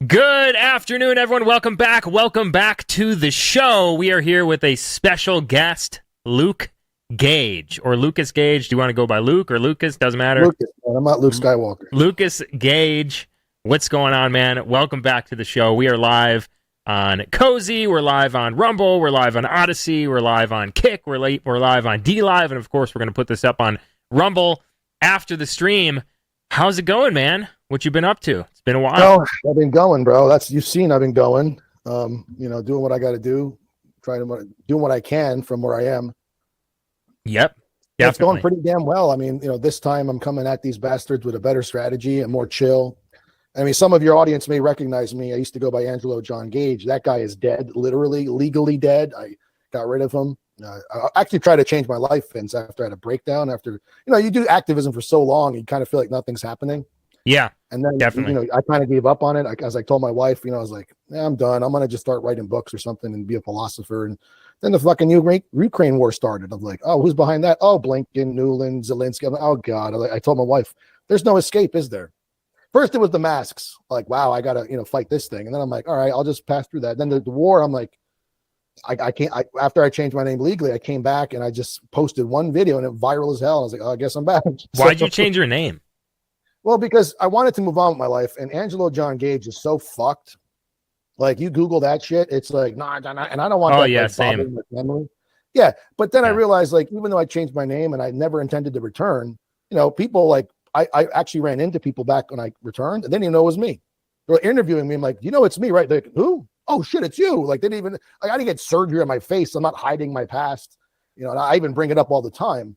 Good afternoon, everyone. Welcome back. Welcome back to the show. We are here with a special guest, Luke Gage, or Lucas Gage. Do you want to go by Luke or Lucas? Doesn't matter. Lucas, man. I'm not Luke Skywalker. Lucas Gage. What's going on, man? Welcome back to the show. We are live on Cozy. We're live on Rumble. We're live on Odyssey. We're live on Kick. We're live on DLive. And, of course, we're going to put this up on Rumble after the stream. How's it going, man? What you been up to? It's been a while. Oh, I've been going, bro. You've seen I've been going. Doing what I got to do, doing what I can from where I am. Yep. It's going pretty damn well. I mean, this time I'm coming at these bastards with a better strategy and more chill. I mean, some of your audience may recognize me. I used to go by Angelo John Gage. That guy is dead, literally, legally dead. I got rid of him. I actually tried to change my life, Vince, after I had a breakdown. After, you do activism for so long, you kind of feel like nothing's happening. Yeah, and then, definitely. I kind of gave up on it. As I told my wife, I was like, I'm done. I'm going to just start writing books or something and be a philosopher. And then the fucking Ukraine war started. I'm like, oh, who's behind that? Oh, Blinken, Nuland, Zelensky. I'm like, oh, God. I told my wife, there's no escape, is there? First, it was the masks. Like, wow, I got to, fight this thing. And then I'm like, all right, I'll just pass through that. Then the war, I'm like, I can't. After I changed my name legally, I came back and I just posted one video and it viral as hell. I was like, oh, I guess I'm back. Why'd you change your name? Well, because I wanted to move on with my life, and Angelo John Gage is so fucked. Like, you Google that shit, it's like, nah, and I don't want that. Oh, yeah, same. Memory. Yeah, but then I realized, like, even though I changed my name and I never intended to return, people, like, I actually ran into people back when I returned, and they didn't even know it was me. They were interviewing me. I'm like, it's me, right? They're like, who? Oh, shit, it's you. Like, they didn't even, like, I didn't get surgery on my face. I'm not hiding my past. And I even bring it up all the time.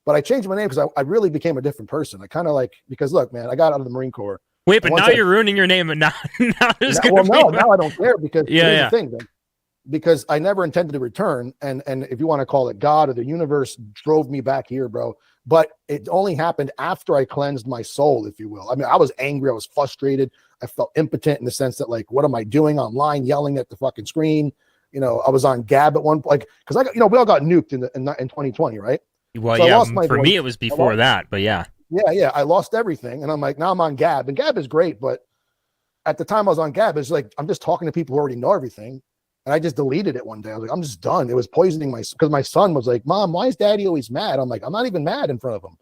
But I changed my name because I really became a different person. I kind of because look, man, I got out of the Marine Corps. Wait, but now you're ruining your name, and now there's now I don't care because here's the thing, because I never intended to return, and if you want to call it God or the universe drove me back here, bro. But it only happened after I cleansed my soul, if you will. I mean, I was angry, I was frustrated, I felt impotent in the sense that, like, what am I doing online, yelling at the fucking screen? I was on Gab at one point, because we all got nuked in 2020, right? Well, so yeah, for me it was before that, but yeah. Yeah, I lost everything, and I'm like, now I'm on Gab, and Gab is great, but at the time I was on Gab, it's like, I'm just talking to people who already know everything, and I just deleted it one day. I was like, I'm just done. It was poisoning because my son was like, Mom, why is Daddy always mad? I'm like, I'm not even mad in front of him.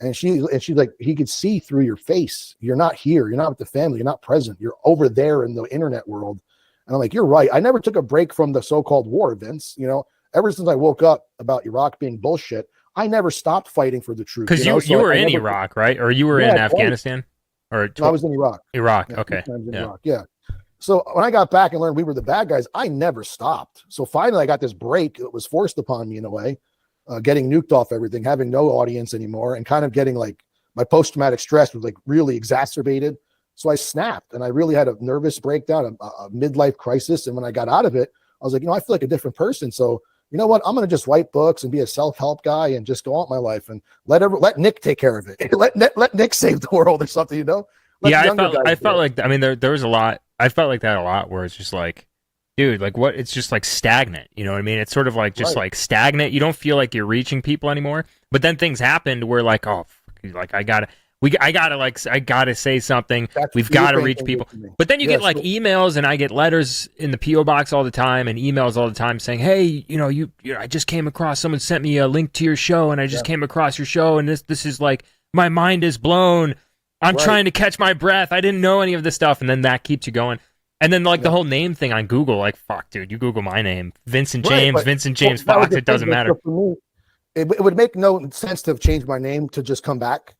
And she's like, he could see through your face. You're not here. You're not with the family. You're not present. You're over there in the internet world. And I'm like, you're right. I never took a break from the so-called war, Vince. Ever since I woke up about Iraq being bullshit, I never stopped fighting for the truth. Because you were in Iraq, right? Or you were in Afghanistan? I was in Iraq. Iraq, yeah, okay. Iraq, yeah. So when I got back and learned we were the bad guys, I never stopped. So finally I got this break that was forced upon me in a way, getting nuked off everything, having no audience anymore, and kind of getting, like, my post-traumatic stress was, like, really exacerbated. So I snapped, and I really had a nervous breakdown, a midlife crisis. And when I got out of it, I was like, I feel like a different person. So you know what? I'm going to just write books and be a self-help guy and just go on my life and let Nick take care of it. let Nick save the world or something, I felt like, I mean, there was a lot. I felt like that a lot where it's just like, dude, like what? It's just like stagnant. You know what I mean? It's sort of like just like stagnant. You don't feel like you're reaching people anymore. But then things happened where, like, oh, like I gotta say something. We've got to reach people. But then you get like emails, and I get letters in the PO box all the time, and emails all the time saying, "Hey, I just came across. Someone sent me a link to your show, and I just came across your show, and this is like, my mind is blown. I'm trying to catch my breath. I didn't know any of this stuff." And then that keeps you going. And then, like, the whole name thing on Google, like, fuck, dude, you Google my name, Vincent James, Vincent James Fox. It doesn't matter. For me, it would make no sense to have changed my name to just come back.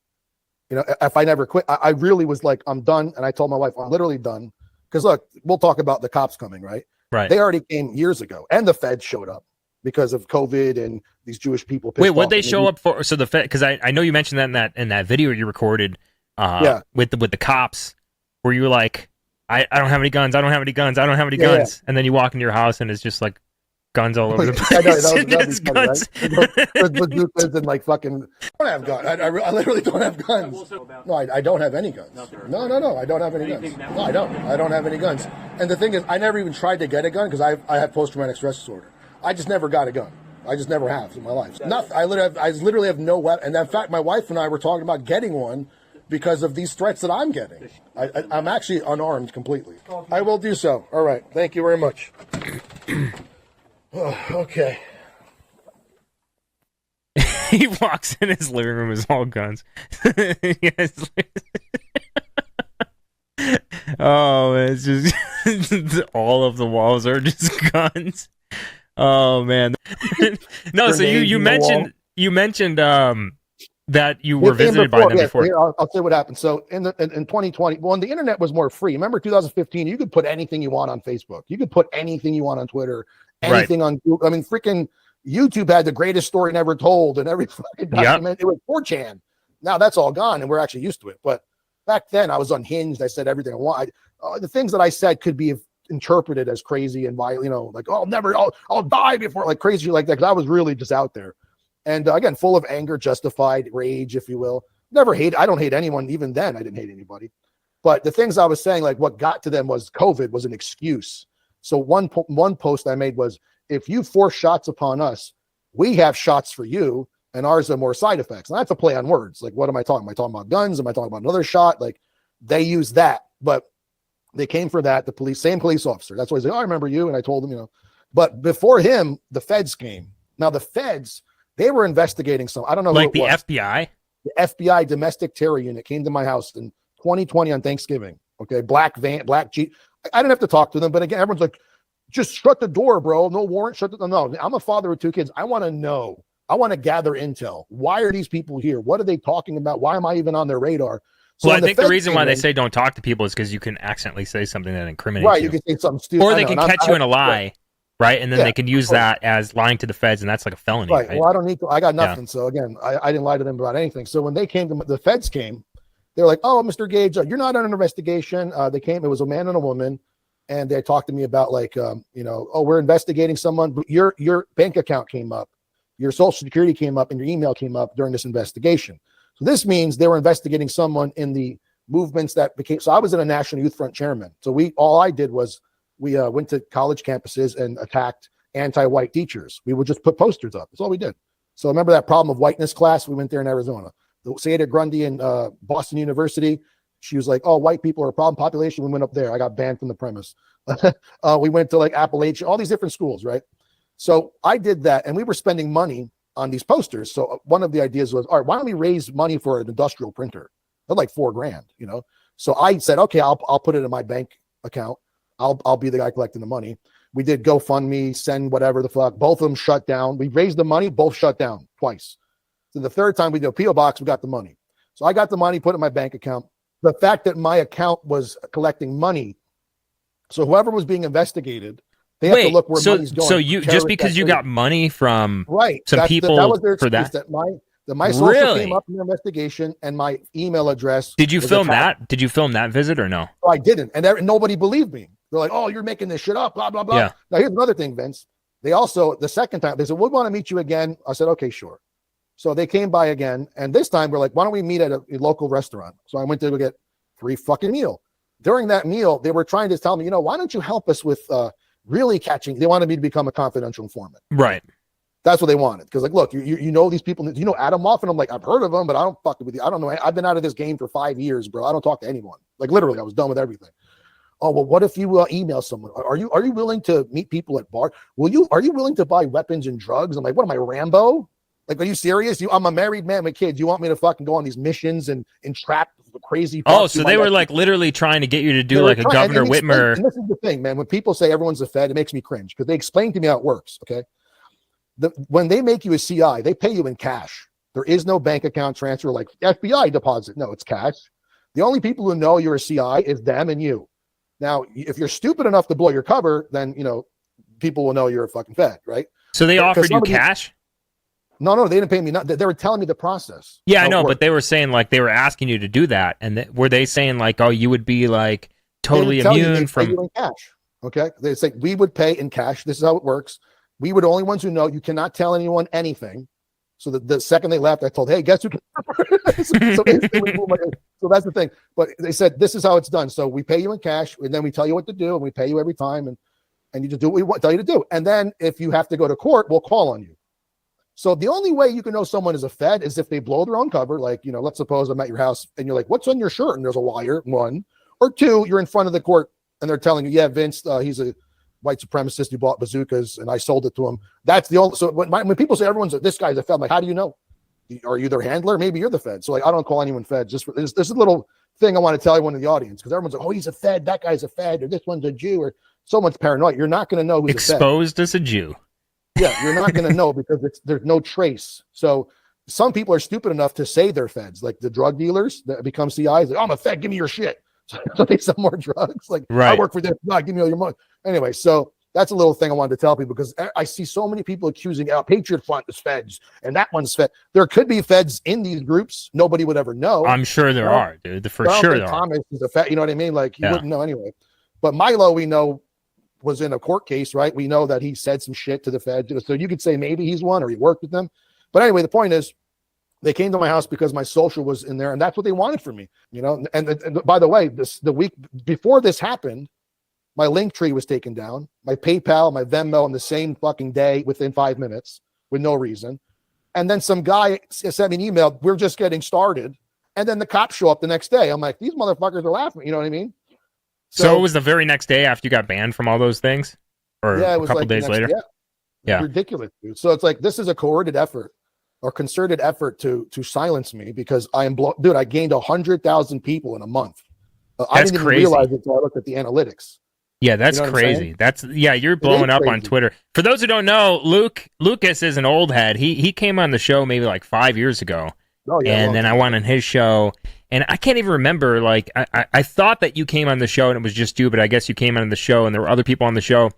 If I never quit, I really was like, I'm done. And I told my wife, I'm literally done. Because look, we'll talk about the cops coming, right? Right. They already came years ago, and the Feds showed up because of COVID and these Jewish people. Wait, what'd they show up for? So the Fed, because I know you mentioned that in that video you recorded, with the cops, where you were like, I don't have any guns. I don't have any guns. I don't have any guns. And then you walk into your house and it's just like guns all over the place. There's bazookas and, like, fucking. I don't have guns. I literally don't have guns. No, I don't have any guns. No, I don't have any guns. No, I don't. I don't have any guns. And the thing is, I never even tried to get a gun because I have post-traumatic stress disorder. I just never got a gun. I just never have in my life. Nothing. I literally have no weapon. And in fact, my wife and I were talking about getting one because of these threats that I'm getting. I'm actually unarmed completely. I will do so. All right. Thank you very much. Okay. He walks in his living room with all guns. Yes. Oh, man, it's just all of the walls are just guns. Oh man. No, so you mentioned that you were visited by them before. Here, I'll say what happened. So in 2020, when the internet was more free, remember 2015, you could put anything you want on Facebook. You could put anything you want on Twitter, anything on Google. I mean, freaking YouTube had the greatest story never told, and every fucking document. It was 4chan. Now that's all gone, and we're actually used to it. But back then, I was unhinged. I said everything I want. The things that I said could be interpreted as crazy and violent, like, oh, I'll die before, like crazy like that. Because I was really just out there. And again, full of anger, justified rage, if you will. Never hate. I don't hate anyone. Even then, I didn't hate anybody. But the things I was saying, like what got to them was COVID was an excuse. So one post I made was, if you force shots upon us, we have shots for you, and ours are more side effects. And that's a play on words. Like, what am I talking? Am I talking about guns? Am I talking about another shot? Like, they use that, but they came for that. The same police officer. That's why he's like, oh, I remember you. And I told him, But before him, the feds came. Now the feds, they were investigating some. I don't know, like the FBI. The FBI domestic terror unit came to my house in 2020 on Thanksgiving. Okay, black Jeep. I didn't have to talk to them, but again, everyone's like, just shut the door, bro. No warrant. No, I'm a father of 2 kids. I want to know. I want to gather intel. Why are these people here? What are they talking about? Why am I even on their radar? So well, I think the reason why they say don't talk to people is because you can accidentally say something that incriminates you. Right, you can say something stupid. Or they can catch you in a lie, right? And then they can use that as lying to the feds, and that's like a felony. Right. Well, I don't need to. I got nothing. Yeah. So again, I didn't lie to them about anything. So when they came to the feds came, they're like, "Oh, Mr. Gage, you're not under investigation." They came. It was a man and a woman, and they talked to me about like, oh, we're investigating someone, but your bank account came up, your social security came up, and your email came up during this investigation. So this means they were investigating someone in the movements that became. So I was in a National Youth Front chairman. So all I did was we went to college campuses and attacked anti-white teachers. We would just put posters up. That's all we did. So remember that problem of whiteness class? We went there in Arizona. The Seda Grundy in Boston University. She was like, oh, white people are a problem population. We went up there. I got banned from the premise. We went to like Appalachia, all these different schools, right? So I did that, and we were spending money on these posters. So one of the ideas was, all right, why don't we raise money for an industrial printer? They're like $4,000, So I said, okay, I'll put it in my bank account. I'll be the guy collecting the money. We did GoFundMe, send whatever the fuck. Both of them shut down. We raised the money, both shut down twice. So the third time we did a P.O. box, we got the money. So I got the money, put it in my bank account. The fact that my account was collecting money, so whoever was being investigated, they have to look where money's going. So you just because you got money from some people that was their excuse, for that? That my social came up in the investigation, and my email address. Did you film that? Did you film that visit or no? I didn't, and nobody believed me. They're like, "Oh, you're making this shit up." Blah blah blah. Yeah. Now here's another thing, Vince. They also the second time they said, "We want to meet you again." I said, "Okay, sure." So they came by again, and this time we're like, "Why don't we meet at a local restaurant?" So I went to go get free fucking meal. During that meal, they were trying to tell me, why don't you help us with really catching? They wanted me to become a confidential informant. Right. That's what they wanted. Because, like, look, you know these people. You know Adam Moff? And I'm like, I've heard of him, but I don't fuck with you. I don't know. I've been out of this game for 5 years, bro. I don't talk to anyone. Like, literally, I was done with everything. Oh, well, what if you email someone? Are you willing to meet people at bar? Are you willing to buy weapons and drugs? I'm like, what am I, Rambo? Like, are you serious? I'm a married man with kids. You want me to fucking go on these missions and entrap crazy? Oh, so they were like literally trying to get you to do like a Governor Whitmer. And this is the thing, man. When people say everyone's a Fed, it makes me cringe because they explain to me how it works. Okay. When they make you a CI, they pay you in cash. There is no bank account transfer like FBI deposit. No, it's cash. The only people who know you're a CI is them and you. Now, if you're stupid enough to blow your cover, then, people will know you're a fucking Fed, right? So they offered you cash? No, they didn't pay me. They were telling me the process. Yeah, I know, but they were saying like they were asking you to do that. And were they saying like, oh, you would be like totally immune from. Pay you in cash. Okay. They say we would pay in cash. This is how it works. We were the only ones who know. You cannot tell anyone anything. So the second they left, I told, hey, guess who can. so that's the thing. But they said, this is how it's done. So we pay you in cash, and then we tell you what to do, and we pay you every time, and you just do what we tell you to do. And then if you have to go to court, we'll call on you. So the only way you can know someone is a Fed is if they blow their own cover. Like, let's suppose I'm at your house and you're like, what's on your shirt? And there's a wire, one. Or two, you're in front of the court and they're telling you, yeah, Vince, he's a white supremacist who bought bazookas and I sold it to him. That's the only. So when people say this guy's a Fed, I'm like, how do you know? Are you their handler? Maybe you're the Fed. So like, I don't call anyone Fed. Just there's a little thing I want to tell everyone in the audience, because everyone's like, oh, he's a Fed. That guy's a Fed, or this one's a Jew, or someone's paranoid. You're not going to know who's exposed as a Jew. Yeah, you're not going to know because there's no trace. So some people are stupid enough to say they're Feds, like the drug dealers that become CIs. Like, oh, I'm a Fed. Give me your shit. So they sell more drugs. Like, I work for this. No, give me all your money. Anyway, so that's a little thing I wanted to tell people, because I see so many people accusing Patriot Front is Feds and that one's Fed. There could be Feds in these groups. Nobody would ever know. I'm sure there are, dude. For sure there Thomas is a Fed. You know what I mean? Like, you wouldn't know anyway. But Milo, we know, was in a court case, right? We know that he said some shit to the Fed. So you could say maybe he's one or he worked with them. But anyway, the point is, they came to my house because my social was in there, and that's what they wanted from me, And by the way, the week before this happened, my Linktree was taken down, my PayPal, my Venmo on the same fucking day within 5 minutes with no reason. And then some guy sent me an email, we're just getting started. And then the cops show up the next day. I'm like, these motherfuckers are laughing. You know what I mean? So it was the very next day after you got banned from all those things? Or it was a couple days later? Yeah. Ridiculous, dude. So it's like, this is a coordinated effort or concerted effort to silence me, because I am dude, I gained 100,000 people in a month. I didn't even realize it until I looked at the analytics. Yeah, that's crazy. You're blowing up on Twitter. For those who don't know, Lucas is an old head. He came on the show maybe like 5 years ago. Oh, yeah, and then I went on his show, and I can't even remember. Like, I thought that you came on the show and it was just you, but I guess you came on the show and there were other people on the show,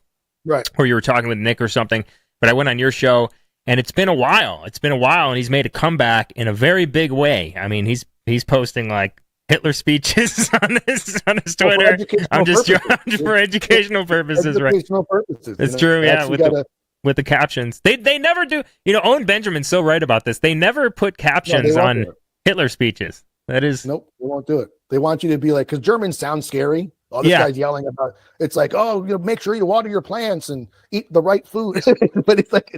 right? Or you were talking with Nick or something. But I went on your show, and it's been a while. And he's made a comeback in a very big way. I mean, he's posting like Hitler speeches on his Twitter. I'm just for educational purposes, right? It's true, yeah. With the captions, they never do. Owen Benjamin's so right about this. They never put captions on Hitler speeches. That is nope. They won't do it. They want you to be like, because Germans sound scary. All this guy's yelling about. It's like, oh, make sure you water your plants and eat the right food. But it's like,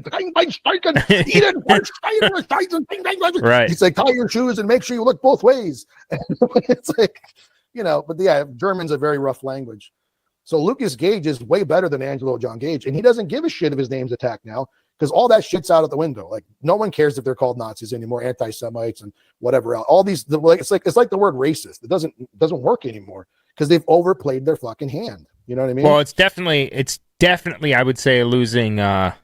right. He's like, tie your shoes and make sure you look both ways. It's like, But yeah, German's a very rough language. So Lucas Gage is way better than Angelo John Gage, and he doesn't give a shit if his name's attacked now, because all that shit's out of the window. Like, no one cares if they're called Nazis anymore, anti-Semites and whatever else. All these, it's like the word racist. It doesn't work anymore because they've overplayed their fucking hand. You know what I mean? Well, it's definitely I would say losing a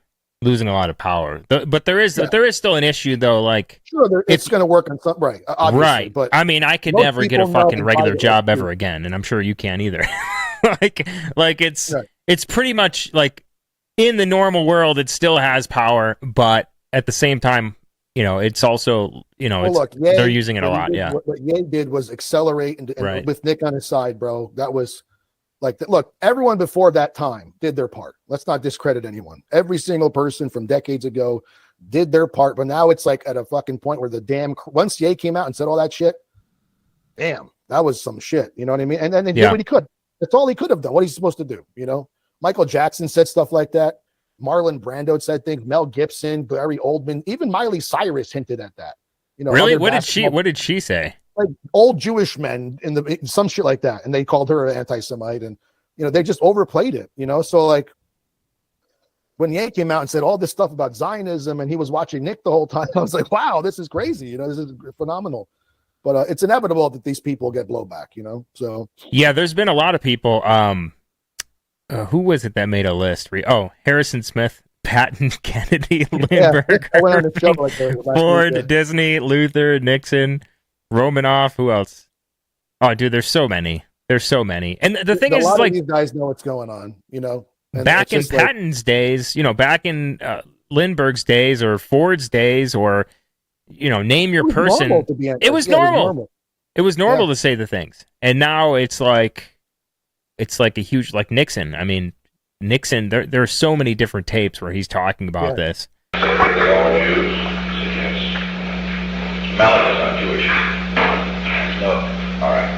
lot of power. But there is still an issue though. Like, sure, it's going to work on some right. Right. But I mean, I could never get a fucking regular job ever again, and I'm sure you can't either. like it's pretty much like in the normal world, it still has power, but at the same time, it's also, they're using it a lot. Yeah. What Ye did was accelerate and with Nick on his side, bro. That was like, look, everyone before that time did their part. Let's not discredit anyone. Every single person from decades ago did their part, but now it's like at a fucking point where once Ye came out and said all that shit, damn, that was some shit. You know what I mean? And then he did what he could. That's all he could have done. What he's supposed to do, Michael Jackson said stuff like that. Marlon Brando said things. Mel Gibson, Barry Oldman, even Miley Cyrus hinted at that. Really? What did she say? Like old Jewish men some shit like that, and they called her an anti-Semite, and they just overplayed it. So like when Ye came out and said all this stuff about Zionism, and he was watching Nick the whole time, I was like, wow, this is crazy. This is phenomenal. But it's inevitable that these people get blowback, So yeah, there's been a lot of people. Who was it that made a list? Harrison Smith, Patton, Kennedy, Lindbergh, I went on the show like that Ford, Disney, Luther, Nixon, Romanoff. Who else? Oh, dude, there's so many. And the thing is, a lot like, of these guys know what's going on. And back in Patton's days, back in Lindbergh's days or Ford's days, or name your person. It was normal. It was normal to say the things, and now it's like a huge, like Nixon. I mean, Nixon. There are so many different tapes where he's talking about this. They all Jews. Yes. Malik is not Jewish. No. All right.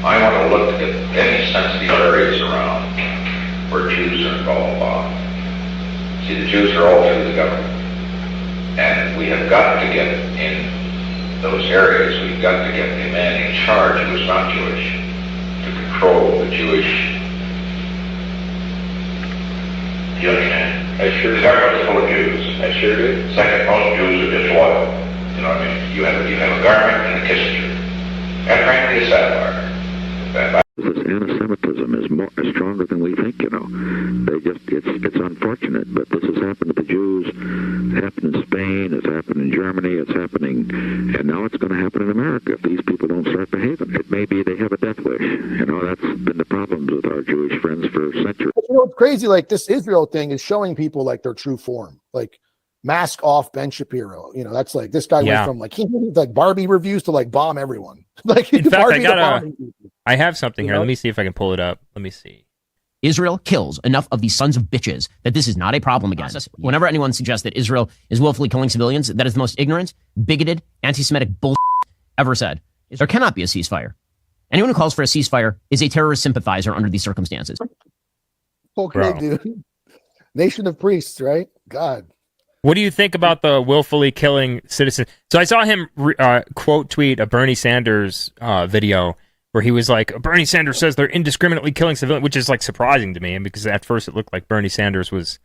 I want to look at any sensitive areas around where Jews are involved. See, the Jews are all through the government. And we have got to get in those areas, we've got to get the man in charge who is not Jewish to control the Jewish. Do you understand? I sure do. Government is full of Jews. I sure do. Second, most Jews are disloyal. You know what I mean? You have a garment and a Kissinger. And frankly, a sapphire. This anti-Semitism is stronger than we think, you know. It's unfortunate, but this has happened to the Jews. It happened in Spain, it's happened in Germany, it's happening, and now it's going to happen in America if these people don't start behaving. It may be they have a death wish. You know, that's been the problems with our Jewish friends for centuries. You know, it's crazy. Like this Israel thing is showing people like their true form. Like mask off Ben Shapiro. You know, that's like this guy went from like he did like Barbie reviews to like bomb everyone. Like in fact, Barbie I have something here. Let me see if I can pull it up. Let me see. Israel kills enough of these sons of bitches that this is not a problem again. Whenever anyone suggests that Israel is willfully killing civilians, that is the most ignorant, bigoted, anti-Semitic bullshit ever said. There cannot be a ceasefire. Anyone who calls for a ceasefire is a terrorist sympathizer under these circumstances. Okay, dude. Nation of priests, right? God. What do you think about the willfully killing citizens? So I saw him quote tweet a Bernie Sanders video where he was like, Bernie Sanders says they're indiscriminately killing civilians, which is like surprising to me, and because at first it looked like Bernie Sanders was,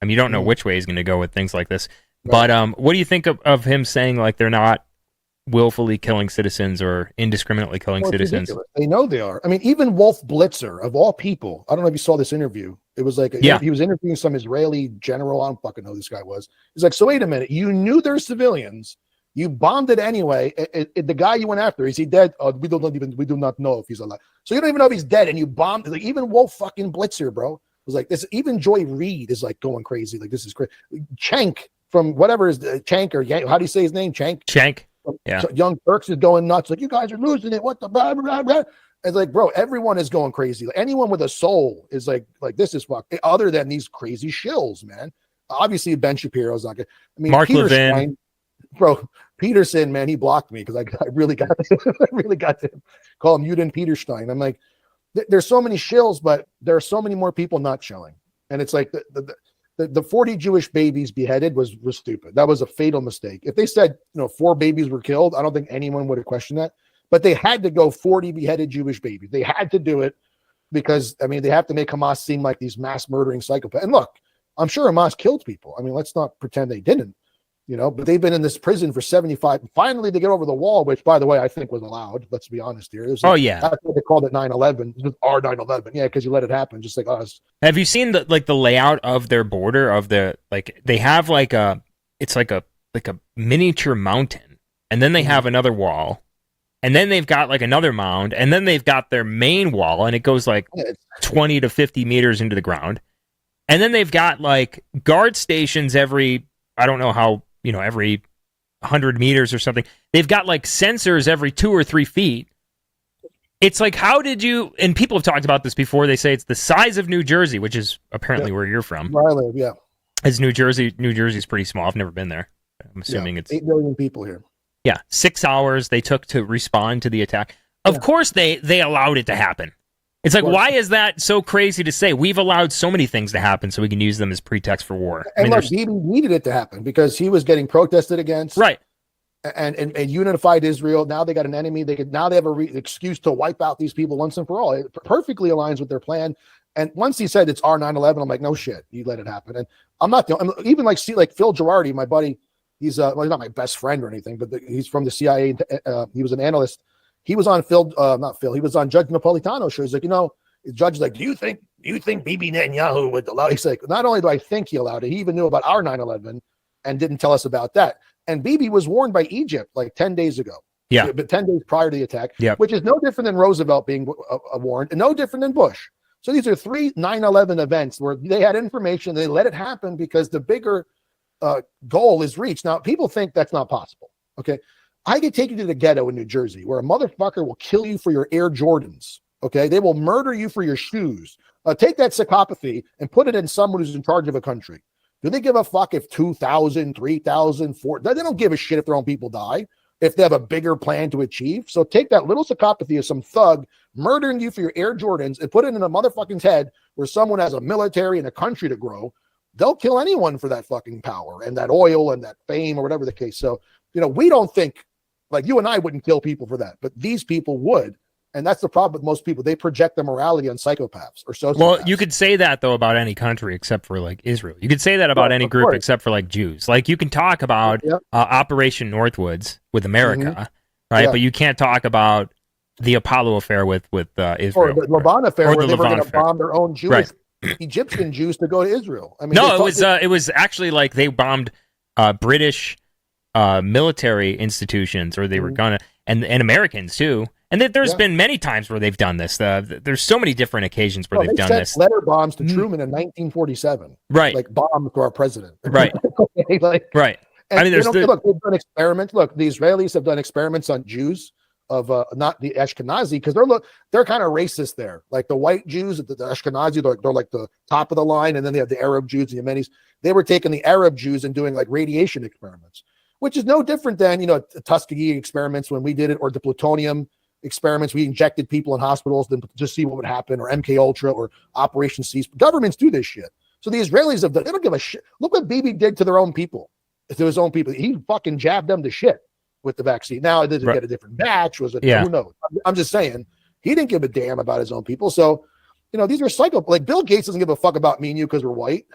I mean, you don't know which way he's going to go with things like this. Right. But what do you think of him saying like they're not willfully killing citizens or indiscriminately killing citizens? Ridiculous. They know they are. I mean, even Wolf Blitzer, of all people, I don't know if you saw this interview. It was like, he was interviewing some Israeli general. I don't fucking know who this guy was. He's like, so wait a minute. You knew there's civilians. You bombed it anyway. The guy you went after, is he dead? We do not know if he's alive. So you don't even know if he's dead, and you bombed. Like even Wolf fucking Blitzer, bro, was like this. Even Joy Reid is like going crazy. Like this is crazy. Chank from whatever is Chank or how do you say his name? Chank. Yeah. So Young Turks is going nuts. Like you guys are losing it. What the blah, blah, blah. It's like, bro, everyone is going crazy. Like, anyone with a soul is like this is fuck. Other than these crazy shills, man. Obviously, Ben Shapiro's not good. I mean, Mark Peter Levin. Stein, bro, Peterson, man, he blocked me because I really got to call him Yudin Peterstein. I'm like, there's so many shills, but there are so many more people not shilling. And it's like the 40 Jewish babies beheaded was stupid. That was a fatal mistake. If they said 4 babies were killed, I don't think anyone would have questioned that. But they had to go 40 beheaded Jewish babies. They had to do it because, I mean, they have to make Hamas seem like these mass murdering psychopaths. And look, I'm sure Hamas killed people. I mean, let's not pretend they didn't, but they've been in this prison for 75. Finally, they get over the wall, which, by the way, I think was allowed. Let's be honest here. That's what they called it 9/11. It was our 9/11. Yeah, because you let it happen, just like us. Have you seen the layout of their border of the, like, they have like it's like a miniature mountain, and then they have another wall. And then they've got like another mound, and then they've got their main wall, and it goes like 20 to 50 meters into the ground. And then they've got like guard stations every, I don't know how, every 100 meters or something. They've got like sensors every 2 or 3 feet. It's like, how did you, and people have talked about this before, they say it's the size of New Jersey, which is apparently where you're from. Where I live, yeah. It's New Jersey. New Jersey's pretty small. I've never been there. I'm assuming it's 8 million people here. Yeah, 6 hours they took to respond to the attack. Of course they allowed it to happen. It's like, why is that so crazy to say? We've allowed so many things to happen so we can use them as pretext for war. And look, he needed it to happen because he was getting protested against. Right. And unified Israel. Now they got an enemy. They have a excuse to wipe out these people once and for all. It perfectly aligns with their plan. And once he said it's our 9/11, I'm like, no shit, you let it happen. And I'm not even like Phil Girardi, my buddy. He's he's not my best friend or anything, but he's from the CIA. He was an analyst. He was on He was on Judge Napolitano's show. He's like, the judge is like, do you think Bibi Netanyahu would allow? He's like, not only do I think he allowed it, he even knew about our 9/11 and didn't tell us about that. And Bibi was warned by Egypt like 10 days ago. Yeah, but 10 days prior to the attack. Yeah, which is no different than Roosevelt being warned, and no different than Bush. So these are 3 9/11 events where they had information. They let it happen because the bigger goal is reached. Now, people think that's not possible. Okay. I could take you to the ghetto in New Jersey where a motherfucker will kill you for your Air Jordans. Okay. They will murder you for your shoes. Take that psychopathy and put it in someone who's in charge of a country. Do they give a fuck if 2,000, 3,000, 4,000? They don't give a shit if their own people die, if they have a bigger plan to achieve. So take that little psychopathy of some thug murdering you for your Air Jordans and put it in a motherfucker's head where someone has a military and a country to grow. they'll kill anyone for that fucking power and that oil and that fame or whatever the case. So, we don't think, like, you and I wouldn't kill people for that, but these people would. And that's the problem with most people. They project their morality on psychopaths or sociopaths. Well, you could say that, though, about any country except for, like, Israel. You could say that about any group except for, like, Jews. Like, you can talk about Operation Northwoods with America, right? Yeah. But you can't talk about the Apollo affair with Israel. Or the Levant affair, where they were going to bomb their own Jewish, Egyptian Jews to go to Israel. I mean, no, it was actually like they bombed British military institutions, or they were gonna, and Americans too. And there's been many times where they've done this. There's so many different occasions where they've done this. Letter bombs to Truman in 1947, right? Like bombs to our president, right? Right. And, I mean, look, they've done experiments. Look, the Israelis have done experiments on Jews of not the Ashkenazi, because they're kind of racist there. Like the white Jews, the Ashkenazi, they're like the top of the line, and then they have the Arab Jews, the Yemenis. They were taking the Arab Jews and doing like radiation experiments, which is no different than Tuskegee experiments when we did it, or the plutonium experiments. We injected people in hospitals to just see what would happen, or MK Ultra, or Operation Cease. Governments do this shit. So the Israelis they don't give a shit. Look what Bibi did to their own people, to his own people. He fucking jabbed them to shit with the vaccine. Now, did it get a different batch? Was it? Who knows? I'm just saying, he didn't give a damn about his own people. So, these are like Bill Gates doesn't give a fuck about me and you because we're white.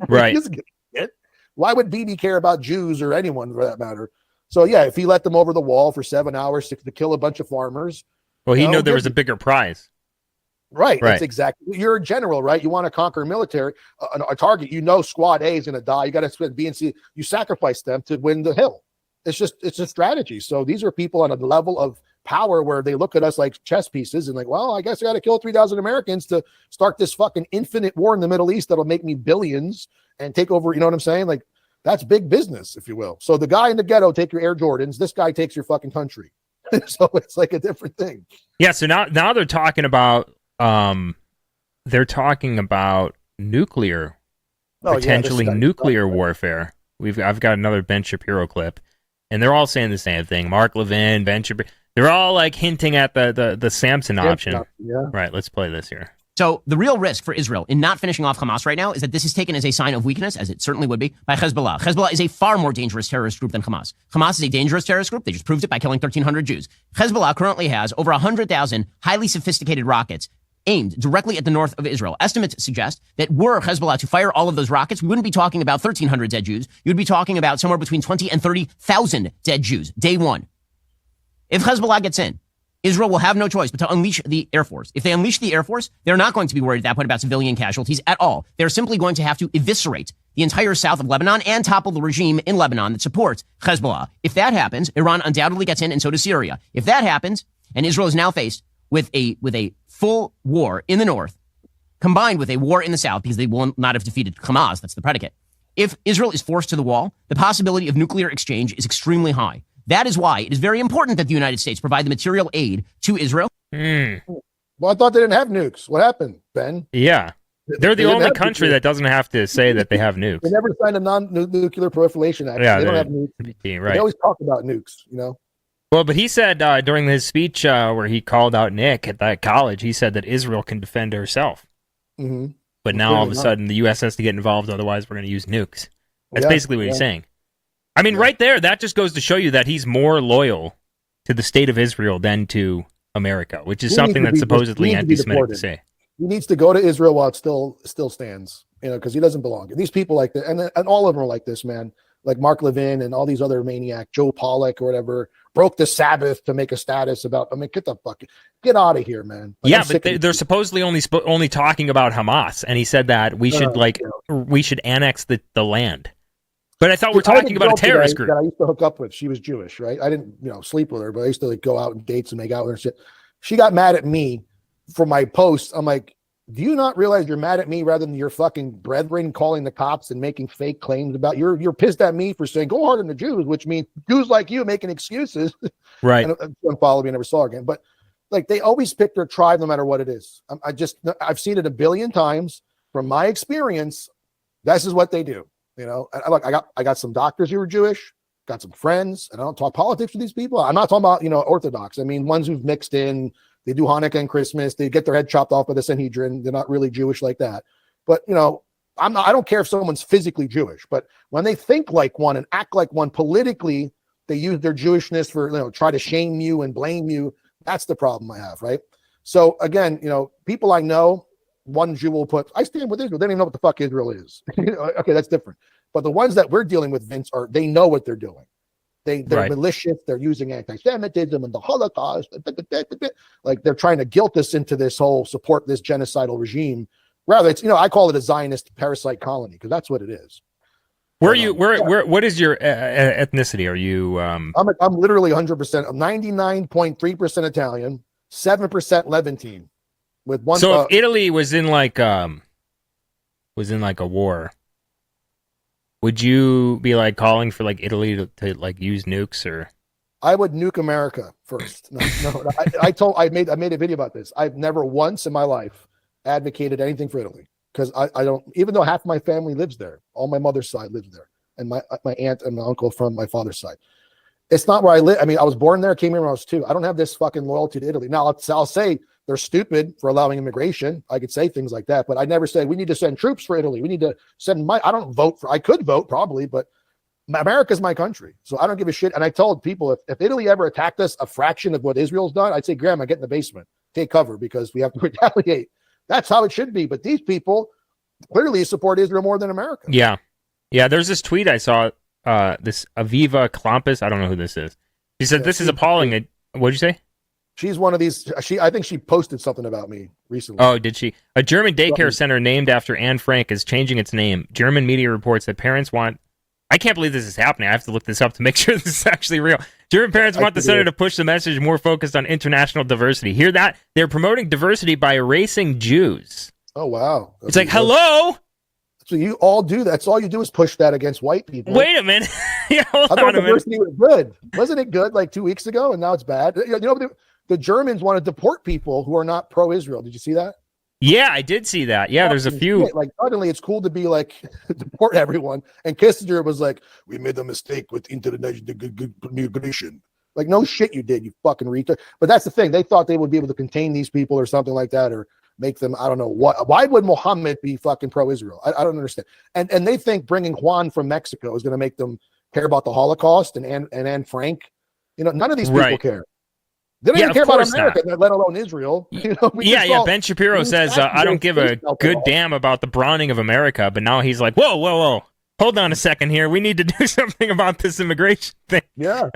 Right. He doesn't give a shit. Why would Bibi care about Jews or anyone for that matter? So yeah, if he let them over the wall for 7 hours to kill a bunch of farmers. Well, he knew there was a bigger prize. Right. That's exactly. You're a general, right? You want to conquer military, a target. Squad A is going to die. You got to spend B and C. You sacrifice them to win the hill. It's a strategy. So these are people on a level of power where they look at us like chess pieces and like, well, I guess I got to kill 3,000 Americans to start this fucking infinite war in the Middle East that'll make me billions and take over. You know what I'm saying? Like, that's big business, if you will. So the guy in the ghetto take your Air Jordans. This guy takes your fucking country. So it's like a different thing. Yeah. So now they're talking about nuclear, potentially nuclear warfare. I've got another Ben Shapiro clip, and they're all saying the same thing. Mark Levin, Ben Shapiro, they're all like hinting at the Samson option. Yeah. Right. Let's play this here. So the real risk for Israel in not finishing off Hamas right now is that this is taken as a sign of weakness, as it certainly would be, by Hezbollah. Hezbollah is a far more dangerous terrorist group than Hamas. Hamas is a dangerous terrorist group. They just proved it by killing 1,300 Jews. Hezbollah currently has over 100,000 highly sophisticated rockets aimed directly at the north of Israel. Estimates suggest that were Hezbollah to fire all of those rockets, we wouldn't be talking about 1,300 dead Jews. You'd be talking about somewhere between 20 and 30,000 dead Jews, day one. If Hezbollah gets in, Israel will have no choice but to unleash the Air Force. If they unleash the Air Force, they're not going to be worried at that point about civilian casualties at all. They're simply going to have to eviscerate the entire south of Lebanon and topple the regime in Lebanon that supports Hezbollah. If that happens, Iran undoubtedly gets in, and so does Syria. If that happens, and Israel is now faced with a full war in the north, combined with a war in the south, because they will not have defeated Hamas, that's the predicate. If Israel is forced to the wall, the possibility of nuclear exchange is extremely high. That is why it is very important that the United States provide the material aid to Israel. Well, I thought they didn't have nukes. What happened, Ben? Yeah. They're the only country that doesn't have to say that they have nukes. They never signed a non-nuclear proliferation act. Yeah, they don't have nukes. Right. They always talk about nukes, Well, but he said during his speech where he called out Nick at that college, he said that Israel can defend herself. Mm-hmm. But now all of a sudden the U.S. has to get involved, otherwise we're going to use nukes. That's basically what he's saying. I mean, right there, that just goes to show you that he's more loyal to the state of Israel than to America, which is something that's supposedly anti-Semitic to say. He needs to go to Israel while it still stands, because he doesn't belong. These people like that, and all of them are like this, man. Like Mark Levin and all these other maniacs, Joe Pollack or whatever, broke the Sabbath to make a status about. I mean, get out of here, man. Like, yeah, but they're supposedly only talking about Hamas, and he said that we should annex the land. But I thought we're talking about a terrorist group that I used to hook up with. She was Jewish, right? I didn't, sleep with her, but I used to go out on dates and make out with her and shit. She got mad at me for my post. I'm like, do you not realize you're mad at me rather than your fucking brethren calling the cops and making fake claims about you're pissed at me for saying go hard on the Jews, which means Jews like you making excuses. Right. And unfollow me, I never saw her again. But like they always pick their tribe no matter what it is. I've seen it a billion times from my experience. This is what they do. I got some doctors who are Jewish, got some friends, and I don't talk politics with these people. I'm not talking about, Orthodox. I mean, ones who've mixed in, they do Hanukkah and Christmas, they get their head chopped off by the Sanhedrin. They're not really Jewish like that. But, I don't care if someone's physically Jewish, but when they think like one and act like one politically, they use their Jewishness for, try to shame you and blame you. That's the problem I have, right? So again, people I know, one Jew will put, I stand with Israel. They don't even know what the fuck Israel is. Okay, that's different. But the ones that we're dealing with, Vince, they know what they're doing. They're malicious. They're using anti-Semitism and the Holocaust. Like they're trying to guilt us into this whole support this genocidal regime. Rather, it's I call it a Zionist parasite colony because that's what it is. What is your ethnicity? Are you? I'm literally 100%. I'm 99.3% Italian, 7% Levantine, with one. So if Italy was in like a war, would you be like calling for like Italy to like use nukes or? I would nuke America first. No. I made a video about this. I've never once in my life advocated anything for Italy because I don't, even though half my family lives there, all my mother's side lives there, and my aunt and my uncle from my father's side. It's not where I live. I mean, I was born there, came here when I was 2. I don't have this fucking loyalty to Italy. Now I'll say they're stupid for allowing immigration. I could say things like that, but I never said we need to send troops for Italy. We need to send I don't vote for. I could vote probably, but America's my country, so I don't give a shit. And I told people if Italy ever attacked us a fraction of what Israel's done, I'd say, Grandma, get in the basement, take cover because we have to retaliate. That's how it should be. But these people clearly support Israel more than America. Yeah. There's this tweet I saw. This Aviva Klampus. I don't know who this is. She said, "This is appalling." What'd you say? She's one of these. I think she posted something about me recently. Oh, did she? A German daycare center named after Anne Frank is changing its name. German media reports that parents want. I can't believe this is happening. I have to look this up to make sure this is actually real. German parents want the center to push the message more focused on international diversity. Hear that? They're promoting diversity by erasing Jews. Oh, wow. It's like, hello? So you all do that. That's all you do is push that against white people. Wait a minute. I thought diversity was good. Wasn't it good like 2 weeks ago? And now it's bad. The Germans want to deport people who are not pro-Israel. Did you see that? Yeah, I did see that. Yeah, there's a few. Like suddenly it's cool to be like deport everyone. And Kissinger was like, we made a mistake with international migration. Like, no shit you did, you fucking retard. But that's the thing. They thought they would be able to contain these people or something like that, or make them, I don't know what. Why would Mohammed be fucking pro-Israel? I don't understand. And they think bringing Juan from Mexico is going to make them care about the Holocaust and Anne Frank. None of these people care. They don't even care about America, let alone Israel. Ben Shapiro says, I don't give a good damn about the browning of America, but now he's like, whoa. Hold on a second here. We need to do something about this immigration thing. Yeah.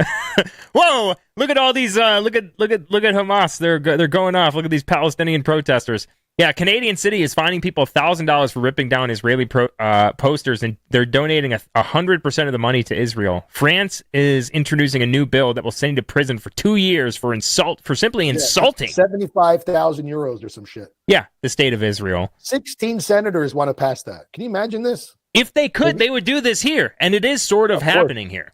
Whoa! Look at all these. Look at Hamas. They're going off. Look at these Palestinian protesters. Yeah, Canadian City is fining people $1,000 for ripping down Israeli posters, and they're donating 100% of the money to Israel. France is introducing a new bill that will send you to prison for 2 years for simply insulting. 75,000 euros or some shit. Yeah, the state of Israel. 16 senators want to pass that. Can you imagine this? If they could, they would do this here, and it is sort of happening here.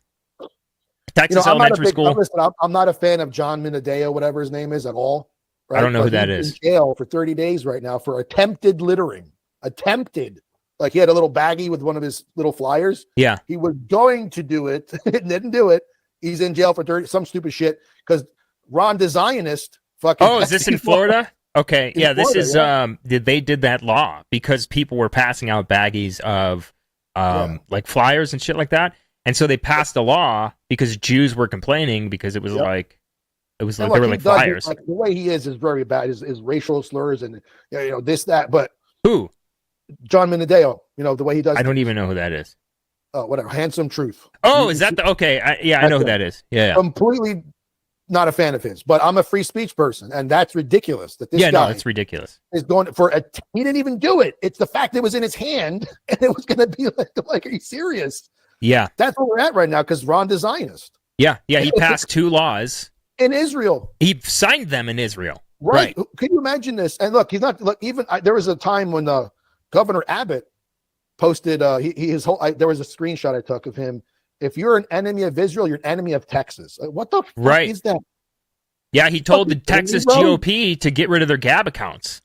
Texas elementary school. I'm not a fan of John Minadeo, whatever his name is, at all. Right? I don't know who that is. In jail for 30 days right now for attempted littering. Attempted. Like he had a little baggie with one of his little flyers. Yeah. He was going to do it. Didn't do it. He's in jail for some stupid shit because Ron DeZionist fucking. Oh, is this in Florida? Okay. Yeah, this is they did that law because people were passing out baggies of like flyers and shit like that. And so they passed a law because Jews were complaining because it was like they were like flyers. Like, the way he is very bad. His racial slurs and this, that. But who? John Minadeo. The way he does. I don't even know who that is. Oh, whatever. Handsome Truth. Oh, is that the okay? I know who that is. Yeah. Completely not a fan of his, but I'm a free speech person, and that's ridiculous. That this guy it's ridiculous. Is going for he didn't even do it. It's the fact it was in his hand, and it was going to be like, are you serious? Yeah, that's where we're at right now because Ron DeZionist. Yeah. He passed 2 laws in Israel. He signed them in Israel. Right. Can you imagine this? And look, he's not. Look, even there was a time when Governor Abbott posted. His whole. There was a screenshot I took of him. If you're an enemy of Israel, you're an enemy of Texas. What the fuck is that? Yeah, he told the Texas GOP to get rid of their Gab accounts.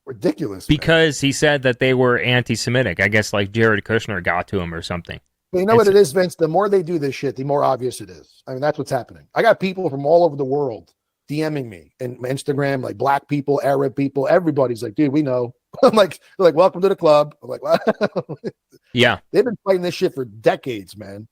Ridiculous. Because he said that they were anti-Semitic. I guess like Jared Kushner got to him or something. But you know what it is, Vince? The more they do this shit, the more obvious it is. I mean, that's what's happening. I got people from all over the world DMing me and Instagram, like black people, Arab people. Everybody's like, dude, we know. I'm like, they're like, welcome to the club. I'm like, wow. Yeah. They've been fighting this shit for decades, man.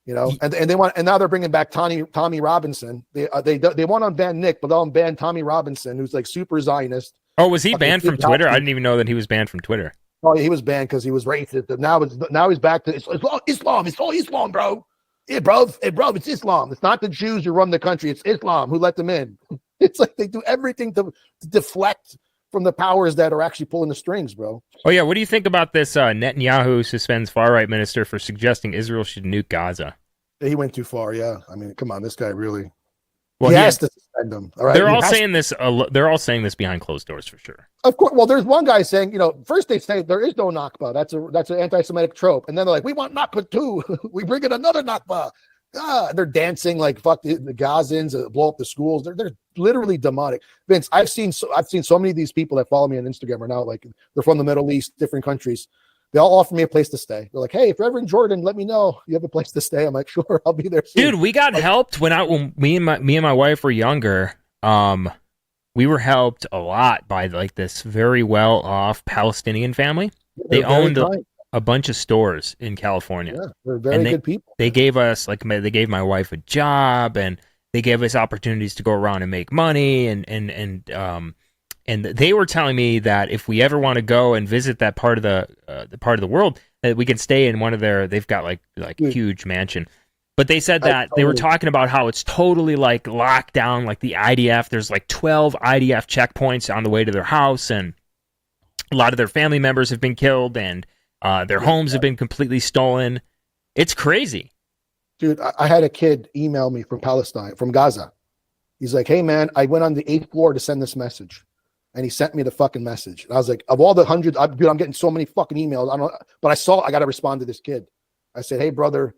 You know, and they want, and now they're bringing back Tommy Robinson. They want to ban Nick, but they'll ban Tommy Robinson, who's like super Zionist. Oh, was he banned from Twitter? I didn't even know that he was banned from Twitter. Oh, yeah, he was banned because he was racist. And now he's back to Islam. It's all Islam, bro. Hey, bro, it's Islam. It's not the Jews who run the country. It's Islam who let them in. It's like they do everything to deflect from the powers that are actually pulling the strings, bro. Oh, yeah. What do you think about this Netanyahu suspends far-right minister for suggesting Israel should nuke Gaza? He went too far, yeah. I mean, come on, this guy really... Well, he has to suspend him. All right? They're all saying this. They're all saying this behind closed doors for sure. Of course. Well, there's one guy saying, first they say there is no Nakba. That's an anti-Semitic trope, and then they're like, we want Nakba too. We bring in another Nakba. They're dancing like fuck the Gazans, blow up the schools. They're literally demonic. Vince, I've seen so many of these people that follow me on Instagram are now like they're from the Middle East, different countries. They all offer me a place to stay. They're like, hey, if you're ever in Jordan, let me know. You have a place to stay. I'm like, sure, I'll be there soon. Dude, we got helped when me and my wife were younger. We were helped a lot by like this very well off Palestinian family. They owned a bunch of stores in California. Yeah, they're very good people. They gave us they gave my wife a job, and they gave us opportunities to go around and make money, and they were telling me that if we ever want to go and visit that part of the world, that we can stay in one of they've got like huge mansion. But they said that they were talking about how it's totally like locked down, like the IDF. There's like 12 IDF checkpoints on the way to their house, and a lot of their family members have been killed, and their homes have been completely stolen. It's crazy. Dude, I had a kid email me from Palestine, from Gaza. He's like, hey, man, I went on the 8th floor to send this message. And he sent me the fucking message. And I was like, of all the hundreds, I'm getting so many fucking emails. But I got to respond to this kid. I said, hey, brother,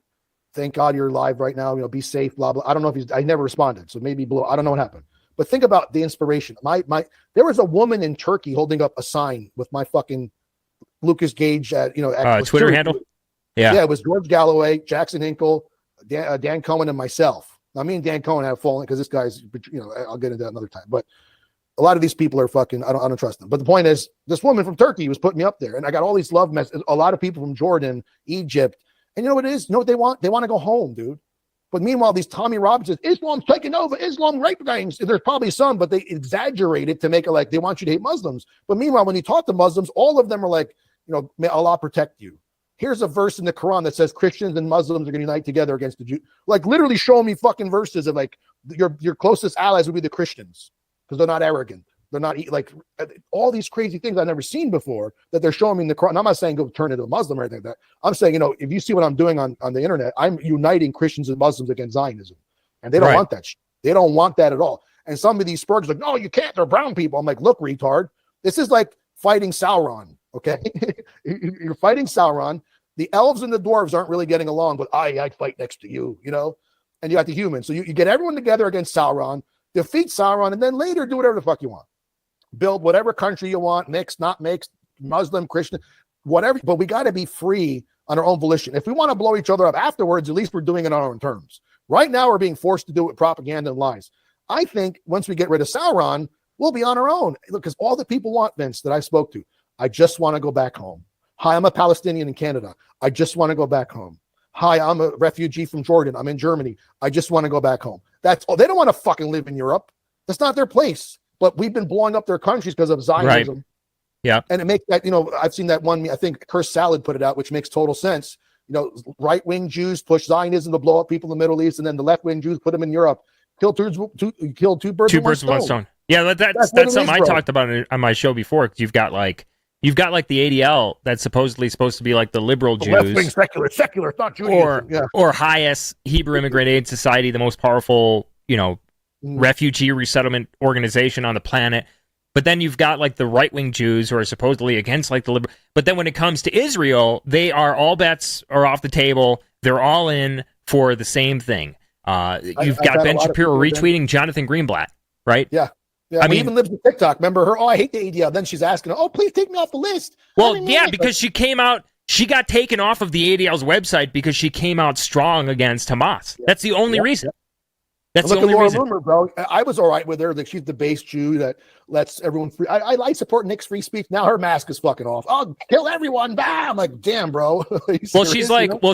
thank God you're alive right now. Be safe, blah, blah. I don't know if I never responded. So maybe I don't know what happened. But think about the inspiration. There was a woman in Turkey holding up a sign with my fucking Lucas Gage at Twitter handle. Yeah, it was George Galloway, Jackson Hinkle, Dan Cohen, and myself. Now, me and Dan Cohen have fallen because this guy's, I'll get into that another time. But a lot of these people are fucking, I don't trust them. But the point is, this woman from Turkey was putting me up there, and I got all these love messages, a lot of people from Jordan, Egypt. And you know what it is? You know what they want? They want to go home, dude. But meanwhile, these Tommy Robinsons, Islam's taking over, Islam rape gangs. There's probably some, but they exaggerate it to make it like they want you to hate Muslims. But meanwhile, when you talk to Muslims, all of them are like, may Allah protect you. Here's a verse in the Quran that says Christians and Muslims are going to unite together against the Jews. Like literally show me fucking verses of like your closest allies would be the Christians because they're not arrogant. They're not like all these crazy things I've never seen before that they're showing me in the Quran. And I'm not saying go turn into a Muslim or anything like that. I'm saying, if you see what I'm doing on the internet, I'm uniting Christians and Muslims against Zionism. And they don't want that shit. They don't want that at all. And some of these Spurgers are like, no, you can't. They're brown people. I'm like, look, retard. This is like fighting Sauron, okay? You're fighting Sauron. The elves and the dwarves aren't really getting along, but I fight next to you, And you got the humans. So you get everyone together against Sauron, defeat Sauron, and then later do whatever the fuck you want. Build whatever country you want, mixed, not mixed, Muslim, Christian, whatever. But we got to be free on our own volition. If we want to blow each other up afterwards, at least we're doing it on our own terms. Right now, we're being forced to do it with propaganda and lies. I think once we get rid of Sauron, we'll be on our own. Look, because all the people want, Vince, that I spoke to, I just want to go back home. Hi, I'm a Palestinian in Canada. I just want to go back home. Hi, I'm a refugee from Jordan. I'm in Germany. I just want to go back home. That's all. They don't want to fucking live in Europe. That's not their place. But we've been blowing up their countries because of Zionism. Right. Yeah. And it makes that, I've seen that one, I think Curse Salad put it out, which makes total sense. Right-wing Jews push Zionism to blow up people in the Middle East, and then the left-wing Jews put them in Europe. Kill two birds with one stone. Yeah, that's something I talked about on my show before. Because you've got like the ADL that's supposedly supposed to be like the liberal Jews, left-wing secular, it's not Judaism. or HIAS, Hebrew Immigrant Aid Society, the most powerful, refugee resettlement organization on the planet. But then you've got like the right-wing Jews who are supposedly against like the liberal. But then when it comes to Israel, all bets are off the table. They're all in for the same thing. You've got Ben Shapiro retweeting Jonathan Greenblatt, right? Yeah. I mean, even lives in TikTok. Remember her? Oh, I hate the ADL. Then she's asking, oh, please take me off the list. Well, yeah, because she came out. She got taken off of the ADL's website because she came out strong against Hamas. That's the only reason. That's the Look at only Laura reason. Loomer, bro. I was all right with her. That she's the base Jew that lets everyone free. I support Nick's free speech. Now her mask is fucking off. Oh, kill everyone! Bah! I'm like, damn, bro. Well,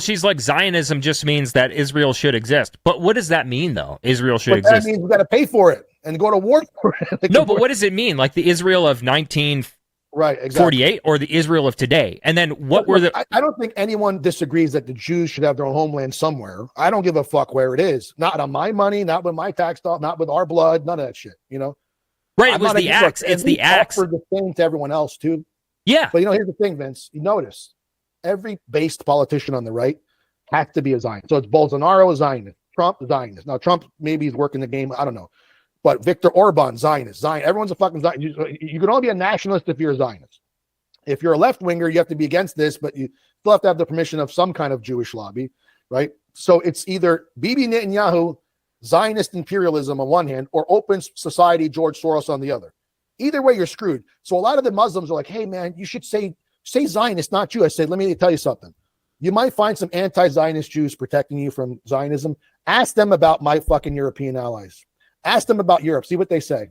she's like, Zionism just means that Israel should exist. But what does that mean, though? Israel should exist. That means we got to pay for it and go to war for it. Like, no, but what does it mean? Like the Israel of 1948 right, exactly. or the Israel of today? And then what were the... I don't think anyone disagrees that the Jews should have their own homeland somewhere. I don't give a fuck where it is. Not on my money, not with my tax dollars, not with our blood, none of that shit, you know? Right, it was the axe. It's the axe. Offer the same to everyone else, too. Yeah. But, here's the thing, Vince. You notice, every based politician on the right has to be a Zionist. So it's Bolsonaro, a Zionist. Trump, a Zionist. Now, Trump maybe he's working the game. I don't know. But Viktor Orban, Zionist. Everyone's a fucking Zionist. You can only be a nationalist if you're a Zionist. If you're a left-winger, you have to be against this, but you still have to have the permission of some kind of Jewish lobby, right? So it's either Bibi Netanyahu, Zionist imperialism on one hand, or open society, George Soros on the other. Either way, you're screwed. So a lot of the Muslims are like, hey, man, you should say Zionist, not Jew. I said, let me tell you something. You might find some anti-Zionist Jews protecting you from Zionism. Ask them about my fucking European allies. Ask them about Europe. See what they say.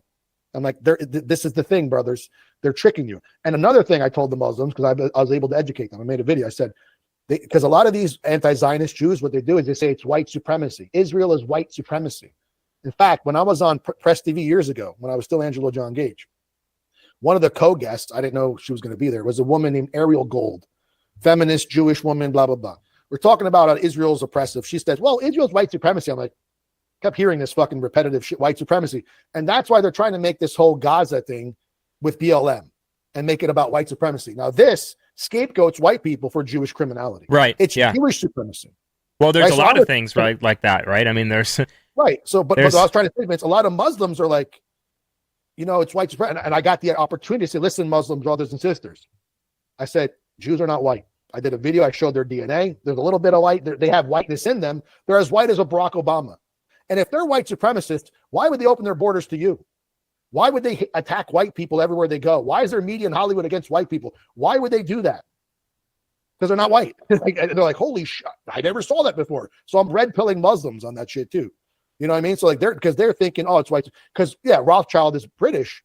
I'm like, this is the thing, brothers. They're tricking you. And another thing I told the Muslims, because I was able to educate them. I made a video. I said, because a lot of these anti-Zionist Jews, what they do is they say it's white supremacy. Israel is white supremacy. In fact, when I was on Press TV years ago, when I was still Angelo John Gage, one of the co-guests, I didn't know she was going to be there, was a woman named Ariel Gold, feminist, Jewish woman, blah, blah, blah. We're talking about how Israel's oppressive. She says, well, Israel's white supremacy. I'm like, kept hearing this fucking repetitive shit, white supremacy. And that's why they're trying to make this whole Gaza thing with BLM and make it about white supremacy. Now this scapegoats white people for Jewish criminality. Right. It's Jewish supremacy. Well, there's a lot of things like that, right? I mean, there's... Right. So, but what I was trying to say, Vince, a lot of Muslims are like, it's white supremacy. And I got the opportunity to say, listen, Muslim brothers and sisters. I said, Jews are not white. I did a video. I showed their DNA. There's a little bit of white. They have whiteness in them. They're as white as a Barack Obama. And if they're white supremacists, why would they open their borders to you? Why would they attack white people everywhere they go? Why is there media in Hollywood against white people? Why would they do that? Because they're not white. They're like, holy shit, I never saw that before. So I'm red pilling Muslims on that shit too. You know what I mean? So like they're thinking, oh, it's white. Because Rothschild is British,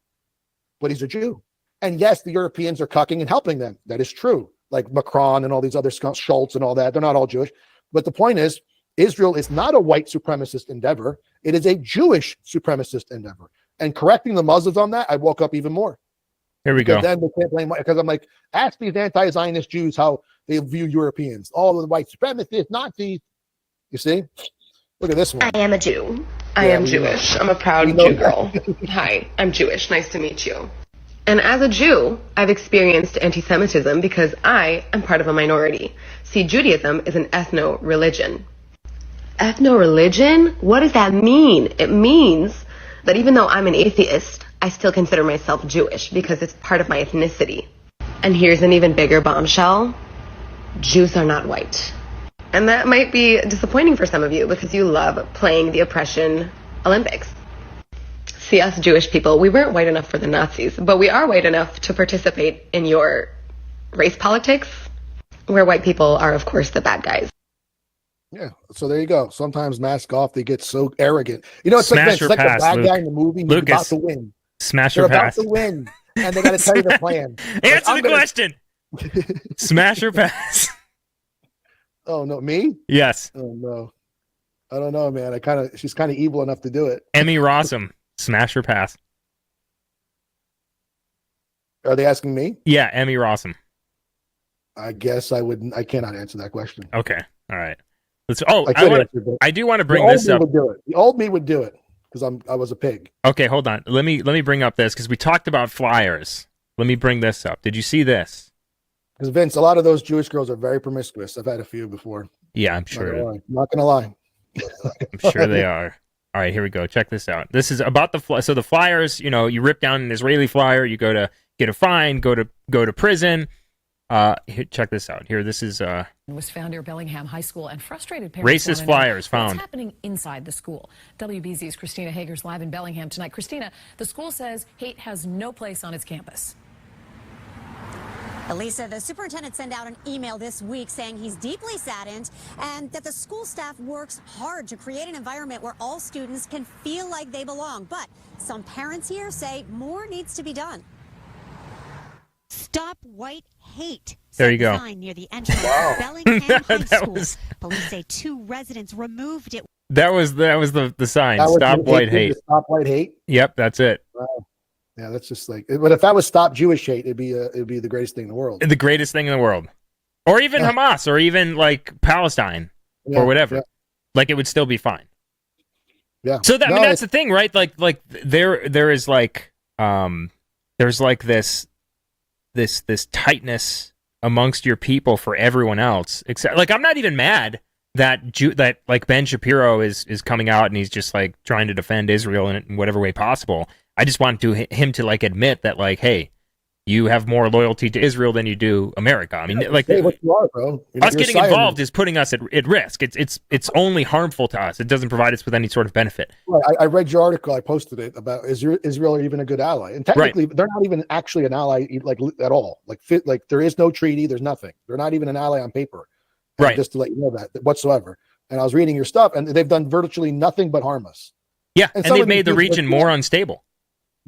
but he's a Jew. And yes, the Europeans are cucking and helping them. That is true. Like Macron and all these other Schultz and all that. They're not all Jewish. But the point is, Israel is not a white supremacist endeavor. It is a Jewish supremacist endeavor. And correcting the Muslims on that, I woke up even more. Here we go. Then they can't blame, because I'm like, ask these anti-Zionist Jews how they view Europeans. All of the white supremacists, Nazis. You see? Look at this one. I am a Jew. I am Jewish. I'm a proud Jew girl. Hi, I'm Jewish. Nice to meet you. And as a Jew, I've experienced anti-Semitism because I am part of a minority. See, Judaism is an ethno-religion. Ethno-religion? What does that mean? It means that even though I'm an atheist, I still consider myself Jewish because it's part of my ethnicity. And here's an even bigger bombshell. Jews are not white. And that might be disappointing for some of you because you love playing the oppression Olympics. See, us Jewish people, we weren't white enough for the Nazis, but we are white enough to participate in your race politics, where white people are, of course, the bad guys. Yeah, so there you go. Sometimes mask off, they get so arrogant. It's Smash like the bad Luke. guy in the movie. He's about to win. Smash They're or pass. about to win, and they got to tell you the plan. Answer the question. Smash or pass. Oh no, me? Yes. Oh no, I don't know, man. She's kind of evil enough to do it. Emmy Rossum. Smash or pass. Are they asking me? Yeah, Emmy Rossum. I guess I wouldn't. I cannot answer that question. Okay. All right. I do want to bring this up. The old me would do it because I was a pig. Okay, hold on. Let me bring up this because we talked about flyers. Let me bring this up. Did you see this? Because Vince, a lot of those Jewish girls are very promiscuous. I've had a few before. Yeah, I'm sure. Not gonna lie. I'm sure they are. All right, here we go. Check this out. This is about so the flyers. You rip down an Israeli flyer, you go to get a fine, go to prison. Here, check this out. Here, this is was found near Bellingham High School, and frustrated parents racist flyers found. What's happening inside the school? WBZ's Christina Hager's live in Bellingham tonight. Christina, the school says hate has no place on its campus. Elisa, the superintendent sent out an email this week saying he's deeply saddened and that the school staff works hard to create an environment where all students can feel like they belong. But some parents here say more needs to be done. Stop White Hate. There you go. Sign near the entrance of Bellingham High School. Was... Police say 2 residents removed it. That was the sign. Stop White Hate. Stop White Hate. Yep, that's it. Wow. Yeah, that's just like. But if that was Stop Jewish Hate, it'd be the greatest thing in the world. The greatest thing in the world, or even Hamas, or even like Palestine, or whatever. Like it would still be fine. Yeah. So that, I mean, that's the thing, right? Like there is like there's like this tightness amongst your people for everyone else. Except, like, I'm not even mad that that like Ben Shapiro is coming out and he's just like trying to defend Israel in whatever way possible. I just want him to like admit that, like, hey, you have more loyalty to Israel than you do America. I mean, like, hey, what you are, bro. Us getting involved is putting us at risk. It's only harmful to us. It doesn't provide us with any sort of benefit. Right. I read your article. I posted it about Israel even a good ally, and technically they're not even actually an ally, like at all. Like there is no treaty. There's nothing. They're not even an ally on paper. Right. Just to let you know that whatsoever. And I was reading your stuff, and they've done virtually nothing but harm us. Yeah, and they've made the region more unstable.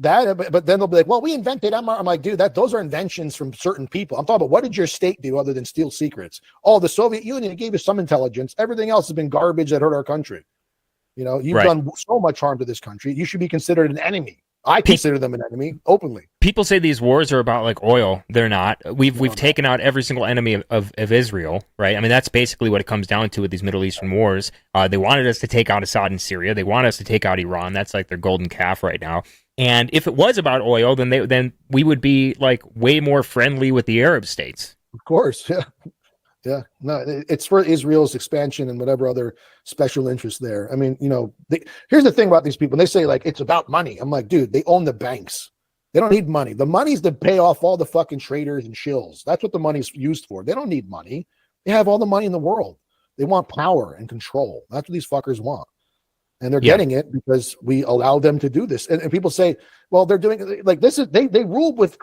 But then they'll be like, well, we invented. I'm like, dude, those are inventions from certain people. I'm talking about, what did your state do other than steal secrets? Oh, the Soviet Union gave us some intelligence. Everything else has been garbage that hurt our country. You know, you've done so much harm to this country. You should be considered an enemy. I consider them an enemy openly. People say these wars are about like oil. They're not. We've taken out every single enemy of Israel, right? I mean, that's basically what it comes down to with these Middle Eastern wars. They wanted us to take out Assad in Syria. They want us to take out Iran. That's like their golden calf right now. And if it was about oil, then we would be like way more friendly with the Arab states. Of course, yeah. Yeah, no, it's for Israel's expansion and whatever other special interest there. I mean, you know, here's the thing about these people. They say, like, it's about money. I'm like, dude, they own the banks. They don't need money. The money's to pay off all the fucking traders and shills. That's what the money's used for. They don't need money. They have all the money in the world. They want power and control. That's what these fuckers want. And they're getting it because we allow them to do this. And people say, well, they're doing like this is they rule with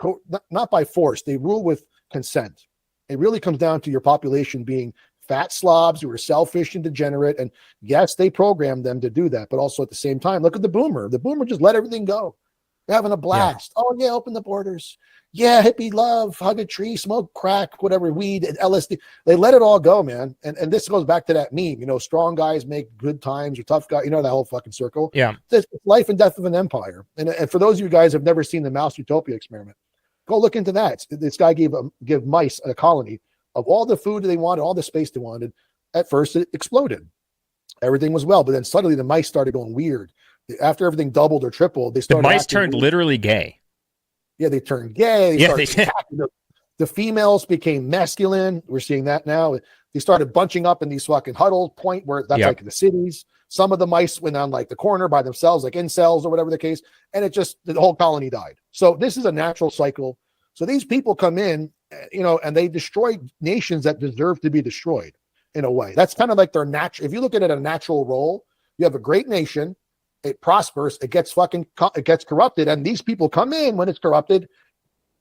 not by force. They rule with consent. It really comes down to your population being fat slobs who are selfish and degenerate. And yes, they programmed them to do that. But also at the same time, look at the boomer. The boomer just let everything go. They're having a blast. Yeah. Oh, yeah, open the borders. Yeah, hippie love, hug a tree, smoke crack, whatever, weed, LSD. They let it all go, man. And this goes back to that meme, you know, strong guys make good times or tough guys, you know, that whole fucking circle. Yeah. It's life and death of an empire. And for those of you guys who have never seen the Mouse Utopia experiment, go look into that. This guy give mice a colony of all the food they wanted, all the space they wanted. At first, it exploded. Everything was well, but then suddenly the mice started going weird. After everything doubled or tripled, they started. The mice turned weird. Literally gay. Yeah, they turned gay. The females became masculine. We're seeing that now. They started bunching up in these fucking huddle point where that's like in the cities. Some of the mice went on like the corner by themselves, like incels or whatever the case. And the whole colony died. So this is a natural cycle. So these people come in, you know, and they destroy nations that deserve to be destroyed in a way. That's kind of like their natural. If you look at it a natural role, you have a great nation. It prospers, it gets corrupted, and these people come in when it's corrupted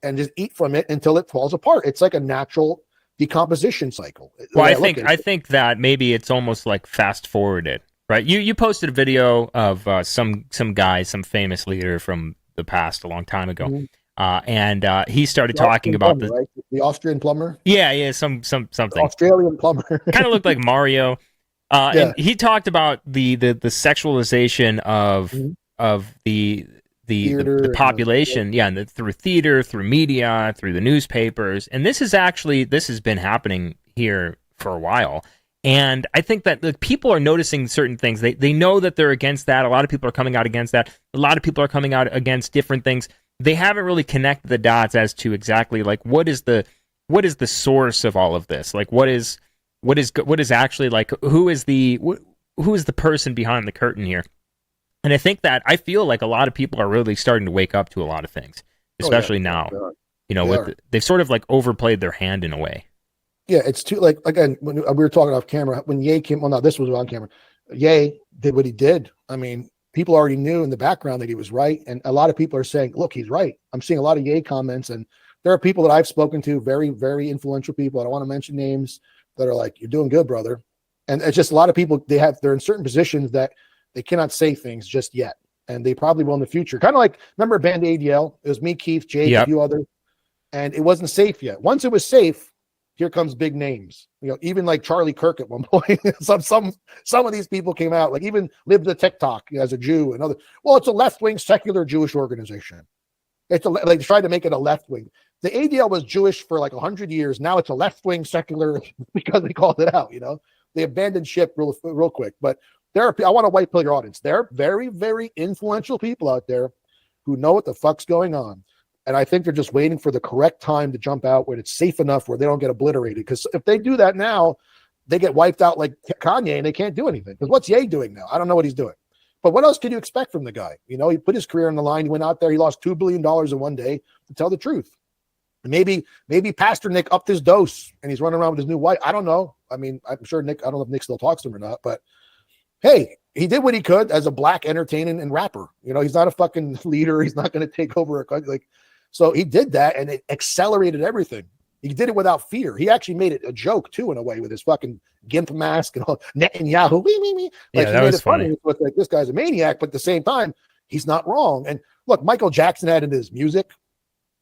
and just eat from it until it falls apart. It's like a natural decomposition cycle. Well, I think that maybe it's almost like fast forwarded, right? You posted a video of some guy, some famous leader from the past a long time ago, and he started talking about the Austrian plumber. Yeah, something. Australian plumber kind of looked like Mario. And he talked about the sexualization of the population, and through theater, through media, through the newspapers, and this has been happening here for a while. And I think that people are noticing certain things. They know that they're against that. A lot of people are coming out against that. A lot of people are coming out against different things. They haven't really connected the dots as to exactly like what is the source of all of this. Like what is actually like who is the person behind the curtain here? And I feel like a lot of people are really starting to wake up to a lot of things, especially now. You know, they've sort of like overplayed their hand in a way. Yeah, it's too like again when we were talking off camera when Ye came. Well, no, this was on camera. Ye did what he did. I mean, people already knew in the background that he was right, and a lot of people are saying, "Look, he's right." I'm seeing a lot of Ye comments and there are people that I've spoken to, very, very influential people. I don't want to mention names, that are like, you're doing good, brother. And it's just a lot of people, they're in certain positions that they cannot say things just yet. And they probably will in the future. Kind of like, remember Band ADL? It was me, Keith, Jake, a few others. And it wasn't safe yet. Once it was safe, here comes big names. You know, even like Charlie Kirk at one point. some of these people came out, like even lived the TikTok as a Jew and other. Well, it's a left-wing secular Jewish organization. It's like tried to make it a left-wing. The ADL was Jewish for like 100 years. Now it's a left-wing secular because they called it out. You know, they abandoned ship real quick. But I want to white pill your audience. There are very, very influential people out there who know what the fuck's going on. And I think they're just waiting for the correct time to jump out when it's safe enough where they don't get obliterated. Because if they do that now, they get wiped out like Kanye and they can't do anything. Because what's Ye doing now? I don't know what he's doing. But what else can you expect from the guy? You know, he put his career on the line. He went out there. He lost $2 billion in one day to tell the truth. And maybe Pastor Nick upped his dose and he's running around with his new wife. I don't know. I mean, I'm sure Nick, I don't know if Nick still talks to him or not. But hey, he did what he could as a black entertaining and rapper. You know, he's not a fucking leader. He's not going to take over a country. Like, so he did that and it accelerated everything. He did it without fear. He actually made it a joke too, in a way, with his fucking gimp mask and all Netanyahu. Like, yeah, that was funny. It was like, this guy's a maniac, but at the same time, he's not wrong. And look, Michael Jackson had in his music,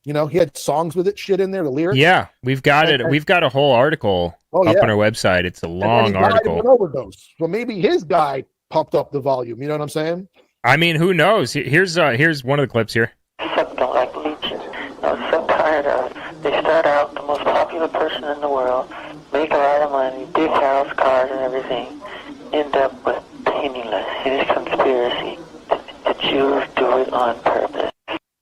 you know, he had songs with it, shit in there, the lyrics. Yeah, we've got it. We've got a whole article up on our website. It's a long article. An overdose. So maybe his guy pumped up the volume. You know what I'm saying? I mean, who knows? Here's one of the clips here. Except don't like leeches. I'm so tired of. They start out the most popular person in the world, make a lot of money, big house, cars, and everything, end up with penniless. It is conspiracy. The Jews do it on purpose.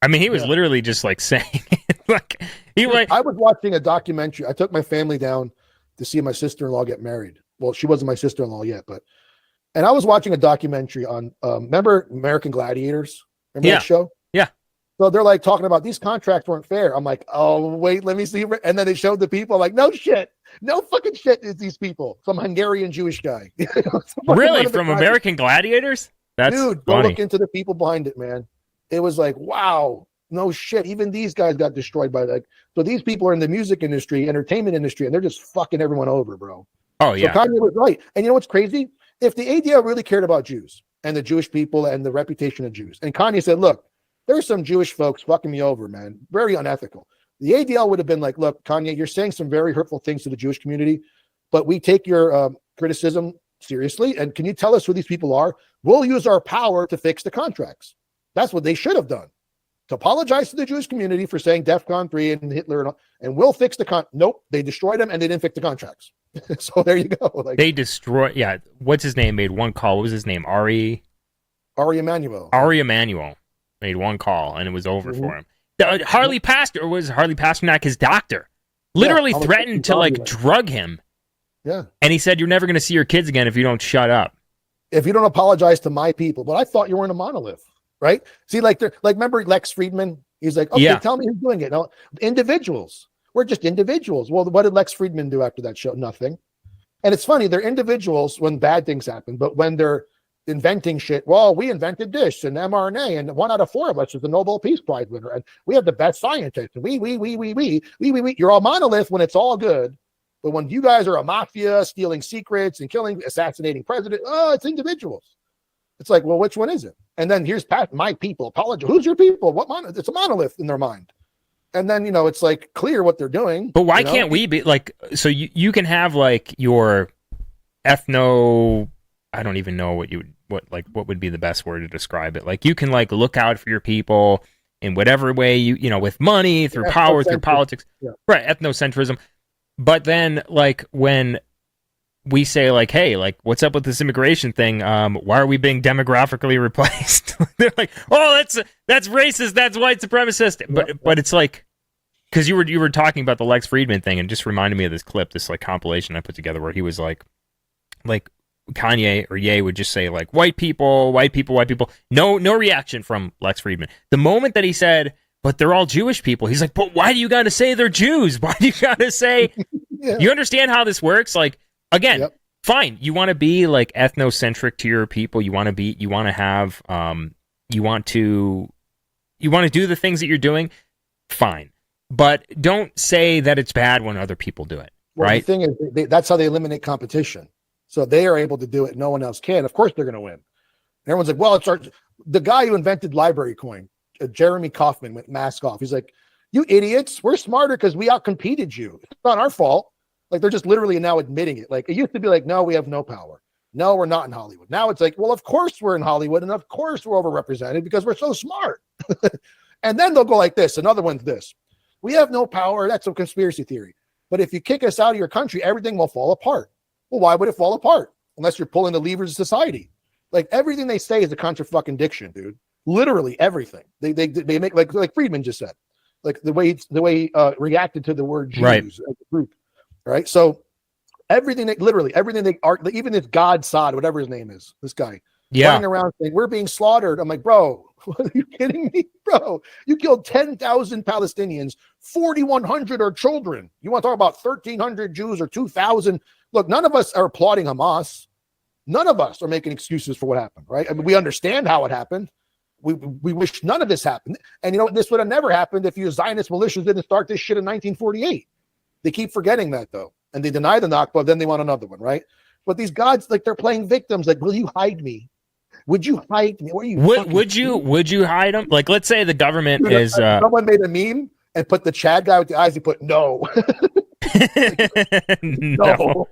I mean, he was literally just like saying it. I was watching a documentary. I took my family down to see my sister-in-law get married. Well, she wasn't my sister-in-law yet, and I was watching a documentary on, remember American Gladiators? Remember that show? Yeah. So they're like talking about these contracts weren't fair. I'm like, oh, wait, let me see. And then they showed the people, like, no shit. No fucking shit is these people. Some Hungarian Jewish guy. Really? From American Gladiators? That's Dude, funny. Go look into the people behind it, man. It was like, wow, no shit. Even these guys got destroyed by that. So these people are in the music industry, entertainment industry, and they're just fucking everyone over, bro. Oh, yeah. So Kanye was right. And you know what's crazy? If the ADL really cared about Jews and the Jewish people and the reputation of Jews, and Kanye said, look, there's some Jewish folks fucking me over, man. Very unethical. The ADL would have been like, look, Kanye, you're saying some very hurtful things to the Jewish community, but we take your criticism seriously. And can you tell us who these people are? We'll use our power to fix the contracts. That's what they should have done. To apologize to the Jewish community for saying DEFCON 3 and Hitler and we'll fix the Nope, they destroyed them and they didn't fix the contracts. So there you go. Like, they destroyed. Yeah, what's his name? Made one call. What was his name? Ari Emanuel. Ari Emanuel made one call and it was over for him. Harley Pasternak, his doctor, literally threatened to like drug him. Yeah, and he said, "You're never going to see your kids again if you don't shut up. If you don't apologize to my people." But I thought you weren't a monolith, right? See, like remember Lex Friedman? He's like, okay, tell me who's doing it. No, individuals. We're just individuals. Well, what did Lex Friedman do after that show? Nothing. And it's funny, they're individuals when bad things happen, but when they're inventing shit, well, we invented this and mRNA, and 1 out of 4 of us is the Nobel Peace Prize winner, and we have the best scientists. And we. You're all monolith when it's all good, but when you guys are a mafia, stealing secrets and killing, assassinating president, it's individuals. It's like, well, which one is it? And then here's my people. Apologize. Who's your people? What monolith? It's a monolith in their mind. And then, you know, it's like clear what they're doing. But why can't we be like, so you can have like your I don't even know what would be the best word to describe it. Like you can like look out for your people in whatever way you know, with money, through power, through politics, right? Ethnocentrism. But then like when we say like, hey, like what's up with this immigration thing? Why are we being demographically replaced? They're like, oh, that's racist. That's white supremacist. But it's like, because you were talking about the Lex Friedman thing, and just reminded me of this clip, this like compilation I put together where he was like Kanye or Ye would just say like white people. No reaction from Lex Friedman. The moment that he said, but they're all Jewish people, he's like, but why do you got to say they're Jews? Why do you got to say? You understand how this works? Like, again, fine. You want to be like ethnocentric to your people. You want to do the things that you're doing. Fine. but don't say that it's bad when other people do it. Well, right? The thing is, that's how they eliminate competition. So they are able to do it. No one else can. Of course, they're going to win. And everyone's like, well, the guy who invented library coin, Jeremy Kaufman, went mask off. He's like, you idiots, we're smarter because we outcompeted you. It's not our fault. Like, they're just literally now admitting it. Like, it used to be like, no, we have no power. No, we're not in Hollywood. Now it's like, well, of course we're in Hollywood, and of course we're overrepresented because we're so smart. And then they'll go like this. Another one's this. We have no power. That's a conspiracy theory. But if you kick us out of your country, everything will fall apart. Well, why would it fall apart? Unless you're pulling the levers of society. Like, everything they say is a contra-fucking-diction, dude. Literally everything. They make, like Friedman just said. Like, the way he reacted to the word Jews right. as a group. Right? So everything they are, even this God Sod, whatever his name is, this guy, running around saying, we're being slaughtered. I'm like, bro, are you kidding me? Bro, you killed 10,000 Palestinians, 4,100 are children. You want to talk about 1,300 Jews or 2,000? Look, none of us are applauding Hamas. None of us are making excuses for what happened, right? I mean, we understand how it happened. We wish none of this happened. And you know, this would have never happened if you Zionist militias didn't start this shit in 1948. They keep forgetting that, though. And they deny the Nakba, then they want another one, right? But these gods, like, they're playing victims. Like, will you hide me? Would you hide me? What are you? Would you hide them? Like, let's say the government is. Someone made a meme and put the Chad guy with the eyes. He put no. No.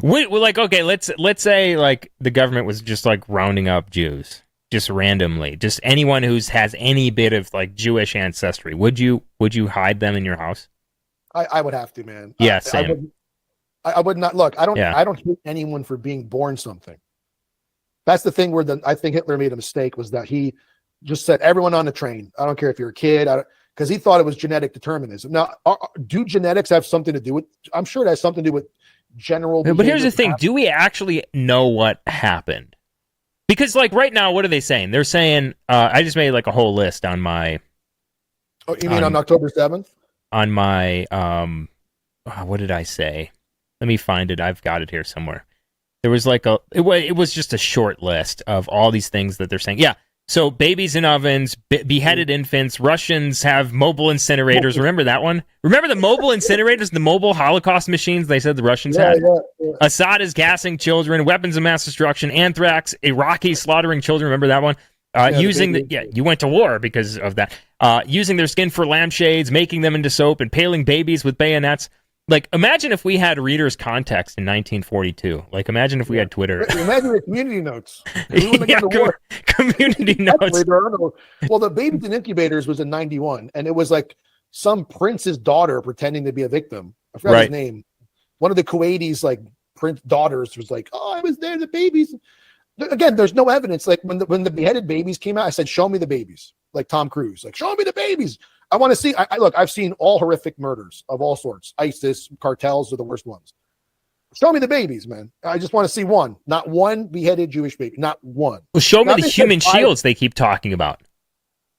Like, okay, let's say like the government was just like rounding up Jews just randomly, just anyone who has any bit of like Jewish ancestry. Would you hide them in your house? I would have to, man. Yeah, same. I would not. Look, I don't hate anyone for being born something. That's the thing where I think Hitler made a mistake, was that he just said everyone on the train. I don't care if you're a kid, because he thought it was genetic determinism. Now, do genetics have something to do with? I'm sure it has something to do with general. But here's the thing: do we actually know what happened? Because, like, right now, what are they saying? They're saying, I just made like a whole list on my. Oh, you mean on October 7th? On my what did I say? Let me find it. I've got it here somewhere. There was like it was just a short list of all these things that they're saying. Yeah. So babies in ovens, beheaded infants, Russians have mobile incinerators. Remember that one? Remember the mobile incinerators, the mobile Holocaust machines they said the Russians had? Yeah. Assad is gassing children, weapons of mass destruction, anthrax, Iraqis slaughtering children. Remember that one? You went to war because of that. Using their skin for lampshades, making them into soap, impaling babies with bayonets. Like, imagine if we had readers' context in 1942. Like, imagine if we had Twitter. Imagine the community notes. Community notes. Well, the Babies in Incubators was in 91, and it was like some prince's daughter pretending to be a victim. I forgot his name. One of the Kuwaitis, like, prince daughters was like, oh, I was there, the babies. Again, there's no evidence. Like, when the beheaded babies came out, I said, show me the babies. Like Tom Cruise. Like, show me the babies. I want to see. Look, I've seen all horrific murders of all sorts. ISIS, cartels are the worst ones. Show me the babies, man. I just want to see one. Not one beheaded Jewish baby. Not one. Well, show me the human shields they keep talking about.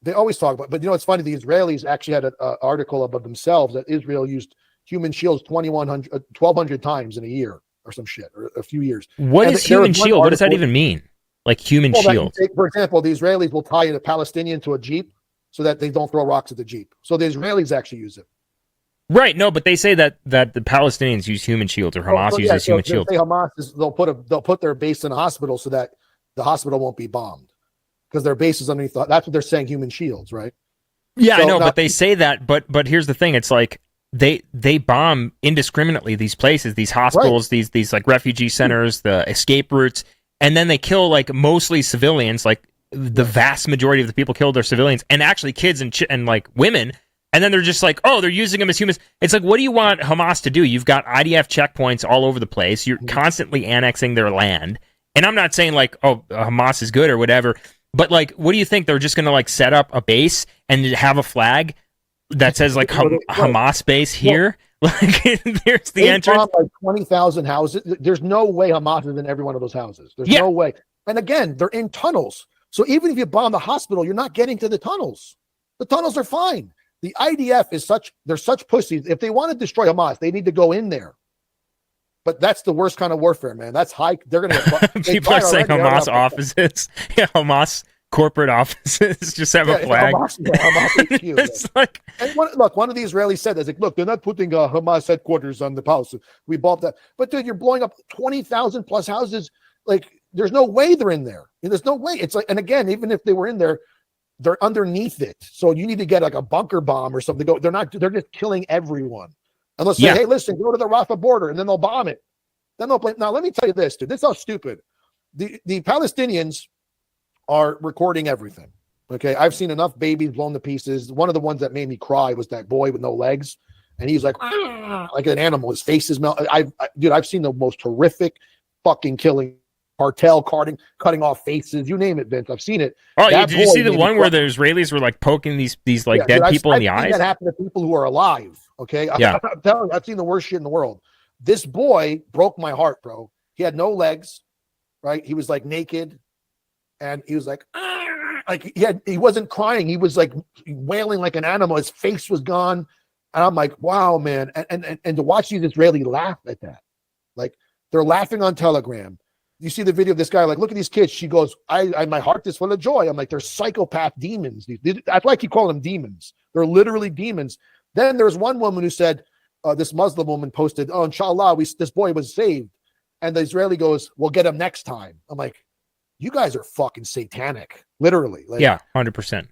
They always talk about, but you know, it's funny. The Israelis actually had an article about themselves that Israel used human shields 1,200 times in a year or some shit, or a few years. What is human shield? What does that even mean? Like human shield? For example, the Israelis will tie a Palestinian to a Jeep so that they don't throw rocks at the Jeep. So the Israelis actually use it. Right. No, but they say that the Palestinians use human shields, or Hamas uses human shields. Say Hamas they'll put their base in a hospital so that the hospital won't be bombed, because their base is underneath. That's what they're saying. Human shields, right? Yeah, so I know, but they say that. But here's the thing: it's like they bomb indiscriminately these places, these hospitals, these like refugee centers, the escape routes, and then they kill like mostly civilians. Like, the vast majority of the people killed are civilians, and actually kids and like women. And then they're just like, oh, they're using them as humans. It's like, what do you want Hamas to do? You've got IDF checkpoints all over the place. You're constantly annexing their land. And I'm not saying like, oh, Hamas is good or whatever. But like, what do you think? They're just going to like set up a base and have a flag that says like Hamas base here? Like, there's the entrance. Like 20,000 houses. There's no way Hamas is in every one of those houses. There's no way. And again, they're in tunnels. So even if you bomb the hospital, you're not getting to the tunnels. The tunnels are fine. The IDF they're such pussies. If they want to destroy Hamas, they need to go in there. But that's the worst kind of warfare, man. That's high. They're going to people are saying Hamas offices. Yeah, Hamas corporate offices just have a flag. Hamas HQ, It's like, and one of the Israelis said, "Like, look, they're not putting Hamas headquarters on the palace. We bought that, but dude, you're blowing up 20,000 plus houses. Like, there's no way they're in there. There's no way. It's like, and again, even if they were in there, they're underneath it. So you need to get like a bunker bomb or something. They're not. They're just killing everyone. Unless they say, hey, listen, go to the Rafah border, and then they'll bomb it. Then they'll blame. Now, let me tell you this, dude. This is how stupid. The Palestinians are recording everything. Okay, I've seen enough babies blown to pieces. One of the ones that made me cry was that boy with no legs, and he's like an animal. His face is melting. I've seen the most horrific fucking killing, cartel cutting off faces. You name it, Vince. I've seen it. Oh, did you see the one where the Israelis were like poking these like dead people in the eyes? That happened to people who are alive. Okay, yeah. I'm telling you, I've seen the worst shit in the world. This boy broke my heart, bro. He had no legs, right? He was like naked, and he was like he wasn't crying. He was like wailing like an animal. His face was gone, and I'm like, wow, man. And to watch these Israelis laugh at that, like they're laughing on Telegram. You see the video of this guy, like, look at these kids. She goes, I my heart is full of joy. I'm like, they're psychopath demons. That's why I keep calling them demons. They're literally demons. Then there's one woman who said, this Muslim woman posted, oh, inshallah, this boy was saved. And the Israeli goes, we'll get him next time. I'm like, you guys are fucking satanic, literally. Like, yeah, 100%.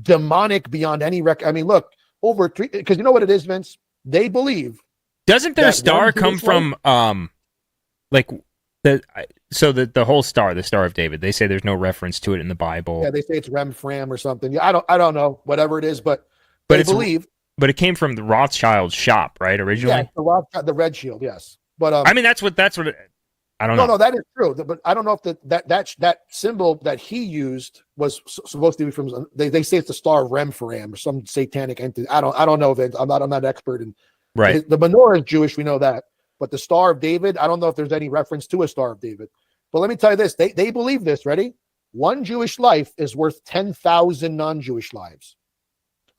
Demonic beyond any I mean, look, because you know what it is, Vince? They believe. Doesn't their star come from, like, the whole star, the Star of David? They say there's no reference to it in the Bible. Yeah, they say it's Rem-Fram or something. Yeah, I don't know, whatever it is, but they believe. But it came from the Rothschild shop, right? Originally, yeah, the Red Shield, yes. But I mean, that's what I don't know. No, that is true. But I don't know if that symbol that he used was supposed to be from. They say it's the Star of Rem-Fram or some satanic entity. I don't know, Vince. I'm not an expert in. Right. The menorah is Jewish. We know that. But the Star of David, I don't know if there's any reference to a Star of David. But let me tell you this. They believe this. Ready? One Jewish life is worth 10,000 non-Jewish lives.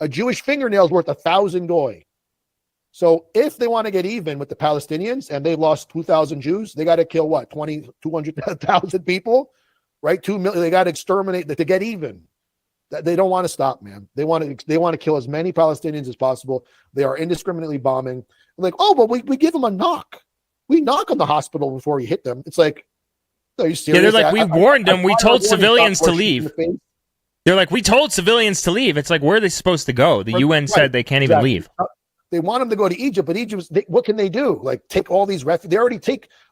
A Jewish fingernail is worth 1,000 goy. So if they want to get even with the Palestinians and they've lost 2,000 Jews, they got to kill what? 200,000 people, right? 2 million. They got to exterminate to get even. They don't want to stop, man. They want to kill as many Palestinians as possible. They are indiscriminately bombing. Like, oh, but we give them a knock. We knock on the hospital before we hit them. It's like, are you serious? Yeah, they're like, we warned them. We told civilians to leave. They're like, we told civilians to leave. It's like, where are they supposed to go? The UN said they can't even leave. They want them to go to Egypt, but Egypt, what can they do? Like, take all these refugees. They already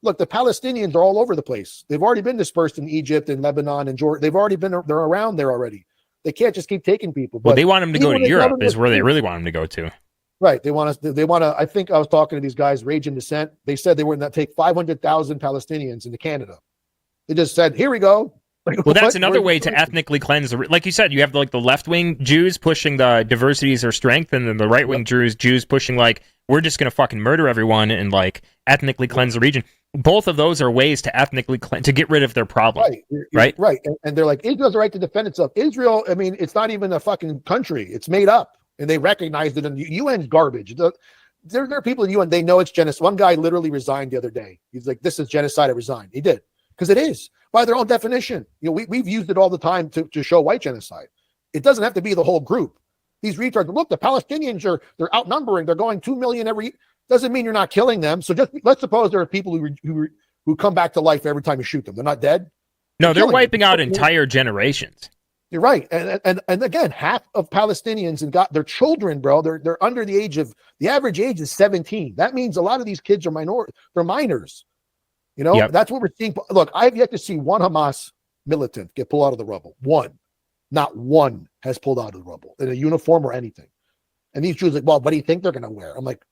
look, the Palestinians are all over the place. They've already been dispersed in Egypt and Lebanon and Jordan. They're around there already. They can't just keep taking people. Well, they want them to go to Europe is where they really want them to go to. Right. They want to, I think I was talking to these guys, Rage and Dissent. They said they were going to take 500,000 Palestinians into Canada. They just said, here we go. Like, well, that's another way to ethnically cleanse. Like you said, you have like the left-wing Jews pushing the diversity is our strength, and then the right-wing Jews pushing like, we're just going to fucking murder everyone and like ethnically cleanse the region. Both of those are ways to ethnically to get rid of their problem. Right. And they're like, Israel has a right to defend itself. Israel, I mean, it's not even a fucking country. It's made up. And they recognized it. And the UN's garbage. There are people in the UN, they know it's genocide. One guy literally resigned the other day. He's like, this is genocide. I resigned. He did. Because it is. By their own definition. You know, we've used it all the time to show white genocide. It doesn't have to be the whole group. These retards, look, the Palestinians they're outnumbering. They're going 2 million every. Doesn't mean you're not killing them. So just let's suppose there are people who come back to life every time you shoot them. They're not dead. No, they're wiping out entire generations. You're right. And again, half of Palestinians and got their children, bro. They're under the age of, the average age is 17. That means a lot of these kids are they're minors. You know, That's what we're seeing. Look, I've yet to see one Hamas militant get pulled out of the rubble. One. Not one has pulled out of the rubble in a uniform or anything. And these Jews are like, well, what do you think they're going to wear? I'm like,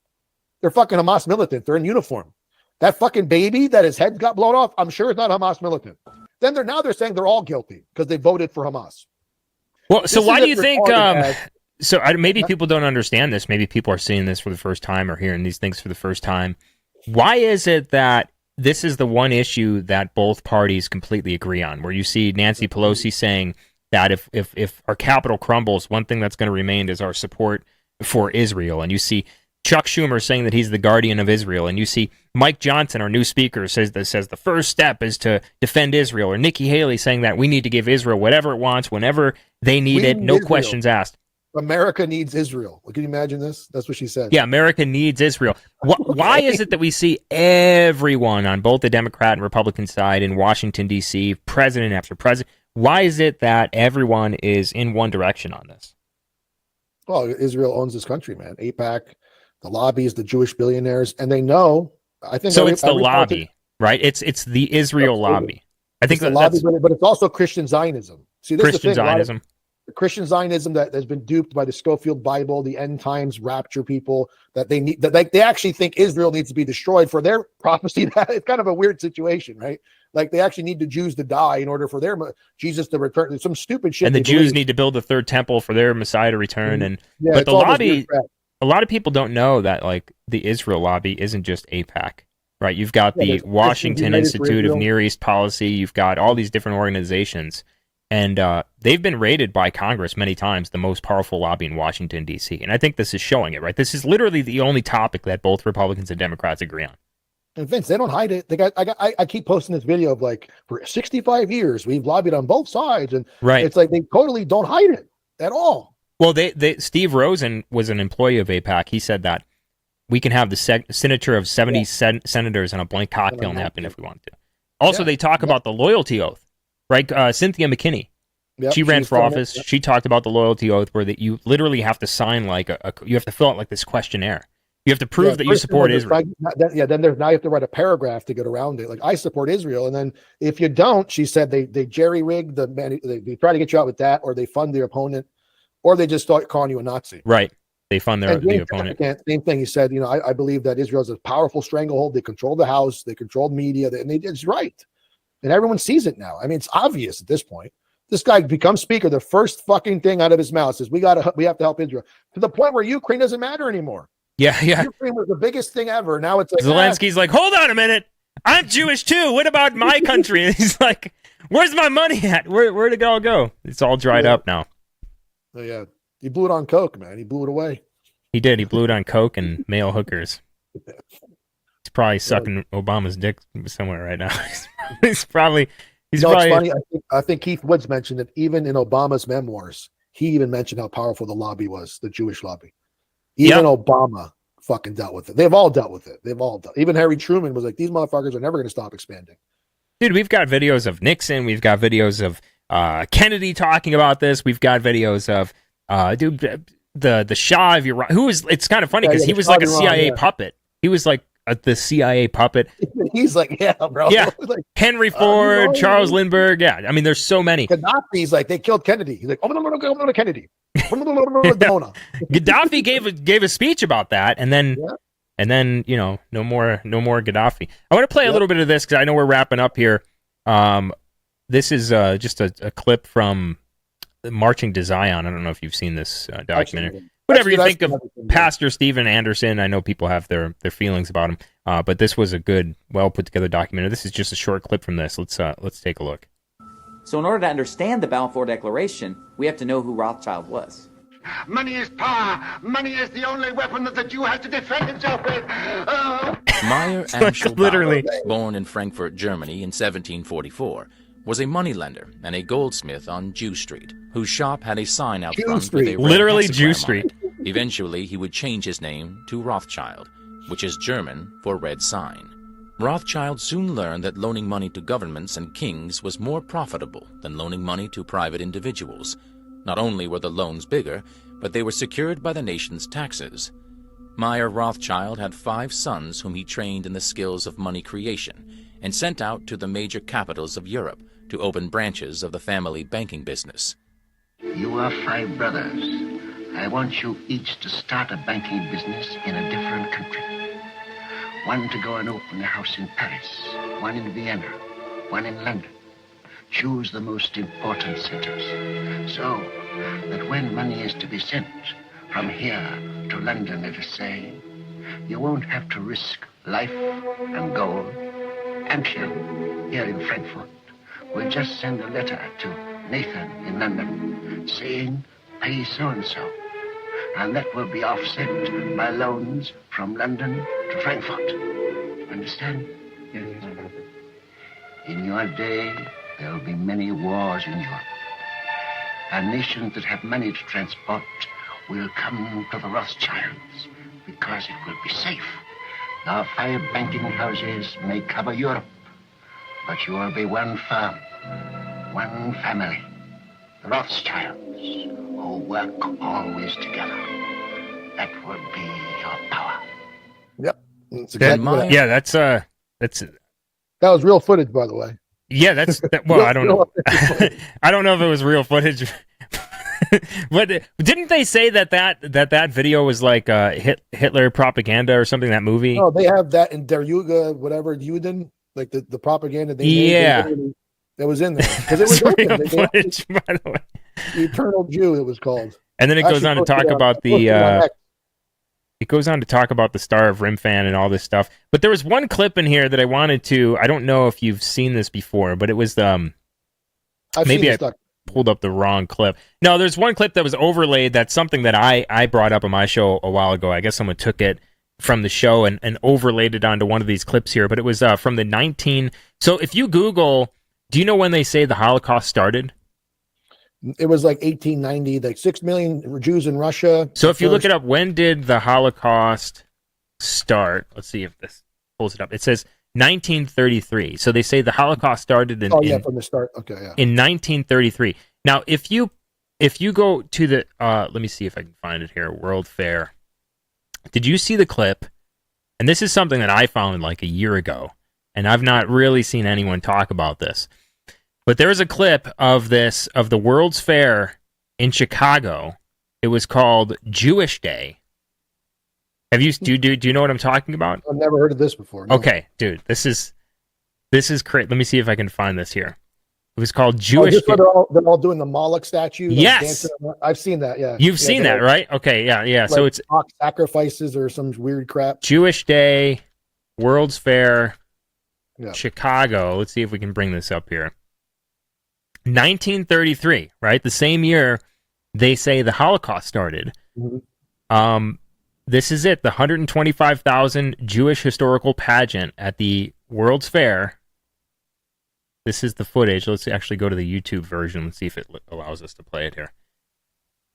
they're fucking Hamas militant. They're in uniform. That fucking baby that his head got blown off, I'm sure it's not Hamas militant. Then they're saying they're all guilty because they voted for Hamas. Well, so why do you think? Maybe people don't understand this. Maybe people are seeing this for the first time or hearing these things for the first time. Why is it that this is the one issue that both parties completely agree on? Where you see Nancy Pelosi saying that if our capital crumbles, one thing that's going to remain is our support for Israel, and you see Chuck Schumer saying that he's the guardian of Israel, and you see Mike Johnson, our new speaker, says the first step is to defend Israel, or Nikki Haley saying that we need to give Israel whatever it wants, whenever they need it, no questions asked. America needs Israel. Can you imagine this? That's what she said. Yeah, America needs Israel. Why is it that we see everyone on both the Democrat and Republican side in Washington, D.C., president after president, why is it that everyone is in one direction on this? Well, Israel owns this country, man. AIPAC, the lobbies, the Jewish billionaires, and they know. I think so. It's the lobby, right? It's the Israel lobby. I think it's the lobby, but it's also Christian Zionism. See, this Christian is the thing, Zionism. The Christian Zionism that has been duped by the Schofield Bible, the end times rapture people, that they need, that they actually think Israel needs to be destroyed for their prophecy. That it's kind of a weird situation, right? Like they actually need the Jews to die in order for their Jesus to return. There's some stupid shit. And the Jews need to build the third temple for their Messiah to return. And yeah, but the lobby, a lot of people don't know that like the Israel lobby isn't just AIPAC, right? You've got the Washington Institute of Near East Policy. You've got all these different organizations. And they've been rated by Congress many times the most powerful lobby in Washington, D.C. And I think this is showing it, right? This is literally the only topic that both Republicans and Democrats agree on. And Vince, they don't hide it. I keep posting this video of like, for 65 years, we've lobbied on both sides. And it's like they totally don't hide it at all. Well, Steve Rosen was an employee of AIPAC. He said that we can have the signature of 70 senators on a blank cocktail napkin if we want to. Also, they talk about the loyalty oath. Right, Cynthia McKinney. Yep, she ran for office. She talked about the loyalty oath, where that you literally have to sign like you have to fill out like this questionnaire. You have to prove that you support Israel. Then now you have to write a paragraph to get around it. Like I support Israel, and then if you don't, she said they jerry rig they try to get you out with that, or they fund their opponent, or they just start calling you a Nazi. Right, they fund the opponent. Same thing. He said, I believe that Israel is a powerful stranglehold. They control the House, they control media, and it's right. And everyone sees it now. I mean, it's obvious at this point. This guy becomes speaker. The first fucking thing out of his mouth says, we have to help Israel, to the point where Ukraine doesn't matter anymore. Yeah. Ukraine was the biggest thing ever. Now it's like Zelensky's like, hold on a minute. I'm Jewish too. What about my country? And he's like, where's my money at? Where'd it all go? It's all dried up now. Oh, yeah. He blew it on coke, man. He blew it away. He did. He blew it on coke and male hookers. He's probably sucking Obama's dick somewhere right now. He's probably. It's funny. I think Keith Woods mentioned that even in Obama's memoirs, he even mentioned how powerful the lobby was, the Jewish lobby. Even Obama fucking dealt with it. They've all dealt with it. Even Harry Truman was like, these motherfuckers are never going to stop expanding. Dude, we've got videos of Nixon. We've got videos of Kennedy talking about this. We've got videos of the Shah of Iran. It's kind of funny because he was like a CIA puppet. He was like the CIA puppet. He's like, yeah, bro. Yeah. Like, Henry Ford, Charles Lindbergh. Yeah. I mean, there's so many. Gaddafi's like, they killed Kennedy. He's like, oh, Kennedy. Gaddafi gave a speech about that, and then no more Gaddafi. I want to play a little bit of this because I know we're wrapping up here. This is just a clip from Marching to Zion. I don't know if you've seen this documentary. Whatever you think of Pastor Steven Anderson, I know people have their feelings about him, but this was a good, well put together documentary. This is just a short clip from this. Let's take a look. So in order to understand the Balfour Declaration, we have to know who Rothschild was. Money is power. Money is the only weapon that the Jew has to defend himself with. Meyer Amschel Bauer, born in Frankfurt, Germany in 1744, was a moneylender and a goldsmith on Jew Street, whose shop had a sign out front with a literally Jew Street. Eventually, he would change his name to Rothschild, which is German for red sign. Rothschild soon learned that loaning money to governments and kings was more profitable than loaning money to private individuals. Not only were the loans bigger, but they were secured by the nation's taxes. Meyer Rothschild had 5 sons whom he trained in the skills of money creation and sent out to the major capitals of Europe to open branches of the family banking business. You are 5 brothers. I want you each to start a banking business in a different country. One to go and open a house in Paris, one in Vienna, one in London. Choose the most important centers, so that when money is to be sent from here to London, let us say, you won't have to risk life and gold. Amschel, here in Frankfurt, will just send a letter to Nathan in London saying, pay so-and-so. And that will be offset by loans from London to Frankfurt. Understand? Yes. In your day, there will be many wars in Europe. And nations that have money to transport will come to the Rothschilds because it will be safe. Our 5 banking houses may cover Europe, but you will be one firm, one family. The Rothschilds, who work always together. That will be your power. Yep. That's exactly what yeah, that's that was real footage, by the way. Yeah, well, I don't know. I don't know if it was real footage. But didn't they say that video was like Hitler propaganda or something? That movie? No, they have that in Der Yuga, whatever Juden, like the propaganda they made. That was in there because it was real footage, by the way. The Eternal Jew, it was called. And then it goes on to talk about it goes on to talk about the Star of Rimfan and all this stuff. But there was one clip in here that I wanted to. I don't know if you've seen this before, but it was maybe I pulled up the wrong clip. No, there's one clip that was overlaid. That's something that I brought up on my show a while ago. I guess someone took it from the show and overlaid it onto one of these clips here. But it was from the So if you Google, do you know when they say the Holocaust started? It was like 1890, like 6 million Jews in Russia. So if you look it up, when did the Holocaust start? Let's see if this pulls it up. It says 1933. So they say the Holocaust started from the start. Okay, yeah. In 1933. Now, if you go to the let me see if I can find it here. World Fair. Did you see the clip? And this is something that I found like a year ago, and I've not really seen anyone talk about this. But there was a clip of the World's Fair in Chicago. It was called Jewish Day. Do you know what I'm talking about? I've never heard of this before. No. Okay, dude, this is great. Let me see if I can find this here. It was called Jewish Day. They're all doing the Moloch statue. Yes, I've seen that. Yeah, you've seen that, right? Okay, yeah. Like so it's sacrifices or some weird crap. Jewish Day, World's Fair, Chicago. Let's see if we can bring this up here. 1933, right? The same year they say the Holocaust started. Mm-hmm. This is it, the 125,000 Jewish historical pageant at the World's Fair. This is the footage. Let's actually go to the YouTube version and see if it allows us to play it here.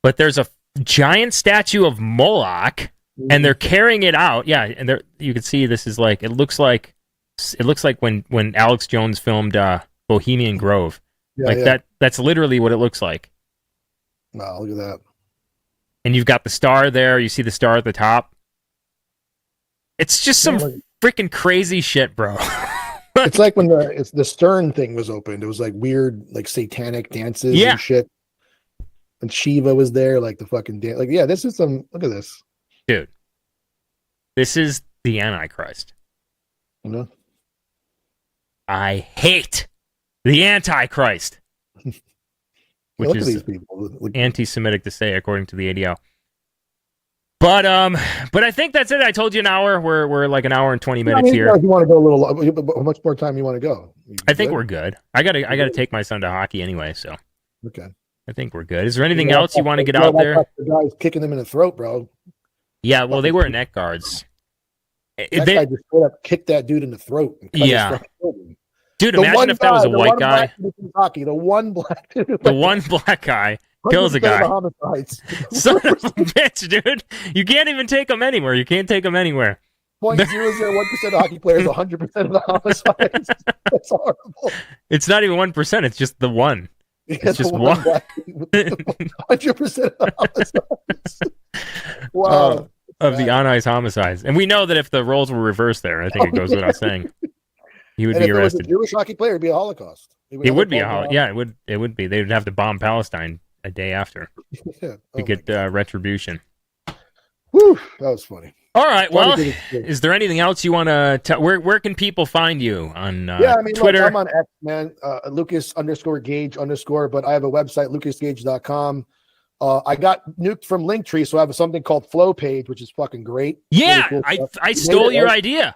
But there's a giant statue of Moloch, and they're carrying it out. Yeah, and you can see this is like it looks like when Alex Jones filmed Bohemian Grove. That's literally what it looks like. Wow, look at that. And you've got the star there. You see the star at the top. It's just some freaking crazy shit, bro. It's like when the Stern thing was opened. It was like weird, like satanic dances and shit. And Shiva was there, like the fucking dance. Like, yeah, this is some. Look at this, dude. This is the Antichrist. You know, I hate the Antichrist, which is these people. Anti-Semitic to say, according to the ADL. But I think that's it. I told you an hour. We're like an hour and 20 minutes here. If you want to go a little, how much more time you want to go? I think we're good. I gotta take my son to hockey anyway, so okay. I think we're good. Is there anything else you want to get out there? The guy's kicking them in the throat, bro. Yeah, well, they wear neck guards. That guy just straight up kicked that dude in the throat. Yeah. Dude, imagine if that was a white guy. The one black dude. The one black guy kills a guy. Son of a bitch, dude. You can't even take him anywhere. You can't take him anywhere. 0.001% of hockey players, 100% of the homicides. That's horrible. It's not even 1%. It's just the one. It's just one. 100% of the homicides. Wow. Of the on-ice homicides. And we know that if the roles were reversed there, I think it goes without saying. He would be arrested. If it was a Jewish hockey player, it'd be a Holocaust. It would be a Holocaust. Yeah, it would be. They would have to bomb Palestine a day after to get retribution. Whew, that was funny. All right. Well, is there anything else you want to tell? Where can people find you on Twitter? Look, I'm on X, man. Lucas_Gage_. But I have a website, lucasgage.com. I got nuked from Linktree, so I have something called Flow Page, which is fucking great. Yeah, really cool I stole your idea.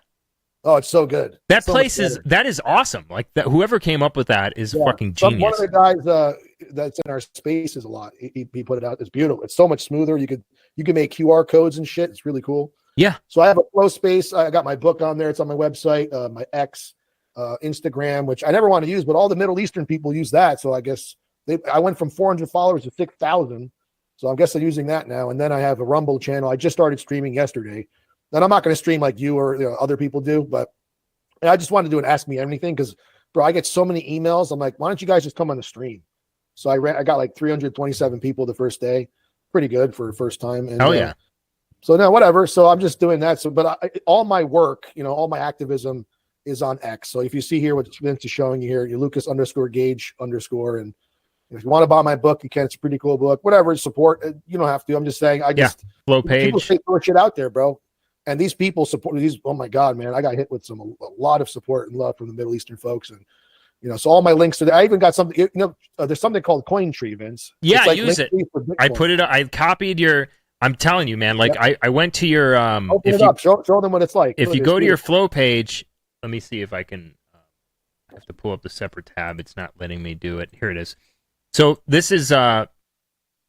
Oh, it's so good. That place is awesome. Like that, whoever came up with that is fucking genius. One of the guys that's in our spaces a lot. He put it out. It's beautiful. It's so much smoother. You could You can make QR codes and shit. It's really cool. Yeah. So I have a flow space. I got my book on there. It's on my website, my X, Instagram, which I never want to use, but all the Middle Eastern people use that. So I guess I went from 400 followers to 6,000. So I guess I'm using that now. And then I have a Rumble channel. I just started streaming yesterday. And I'm not going to stream like you or other people do, but I just wanted to do an Ask Me Anything because, bro, I get so many emails. I'm like, why don't you guys just come on the stream? So I got like 327 people the first day. Pretty good for the first time. And, yeah. So no, whatever. So I'm just doing that. So, but all my work, all my activism is on X. So if you see here what Vince is showing you here, you Lucas_Gage_. And if you want to buy my book, you can. It's a pretty cool book. Whatever, support. You don't have to. I'm just saying. Flow page. People say throw shit out there, bro. And these people support these. Oh my God, man! I got hit with a lot of support and love from the Middle Eastern folks, and so all my links are there. I even got something. There's something called CoinTree, Vince. Yeah, I use it. I put it. I copied your. I'm telling you, man. Like I went to your. Open it up. Show them what it's like. If you go to your flow page, let me see if I can. I have to pull up the separate tab. It's not letting me do it. Here it is. So this is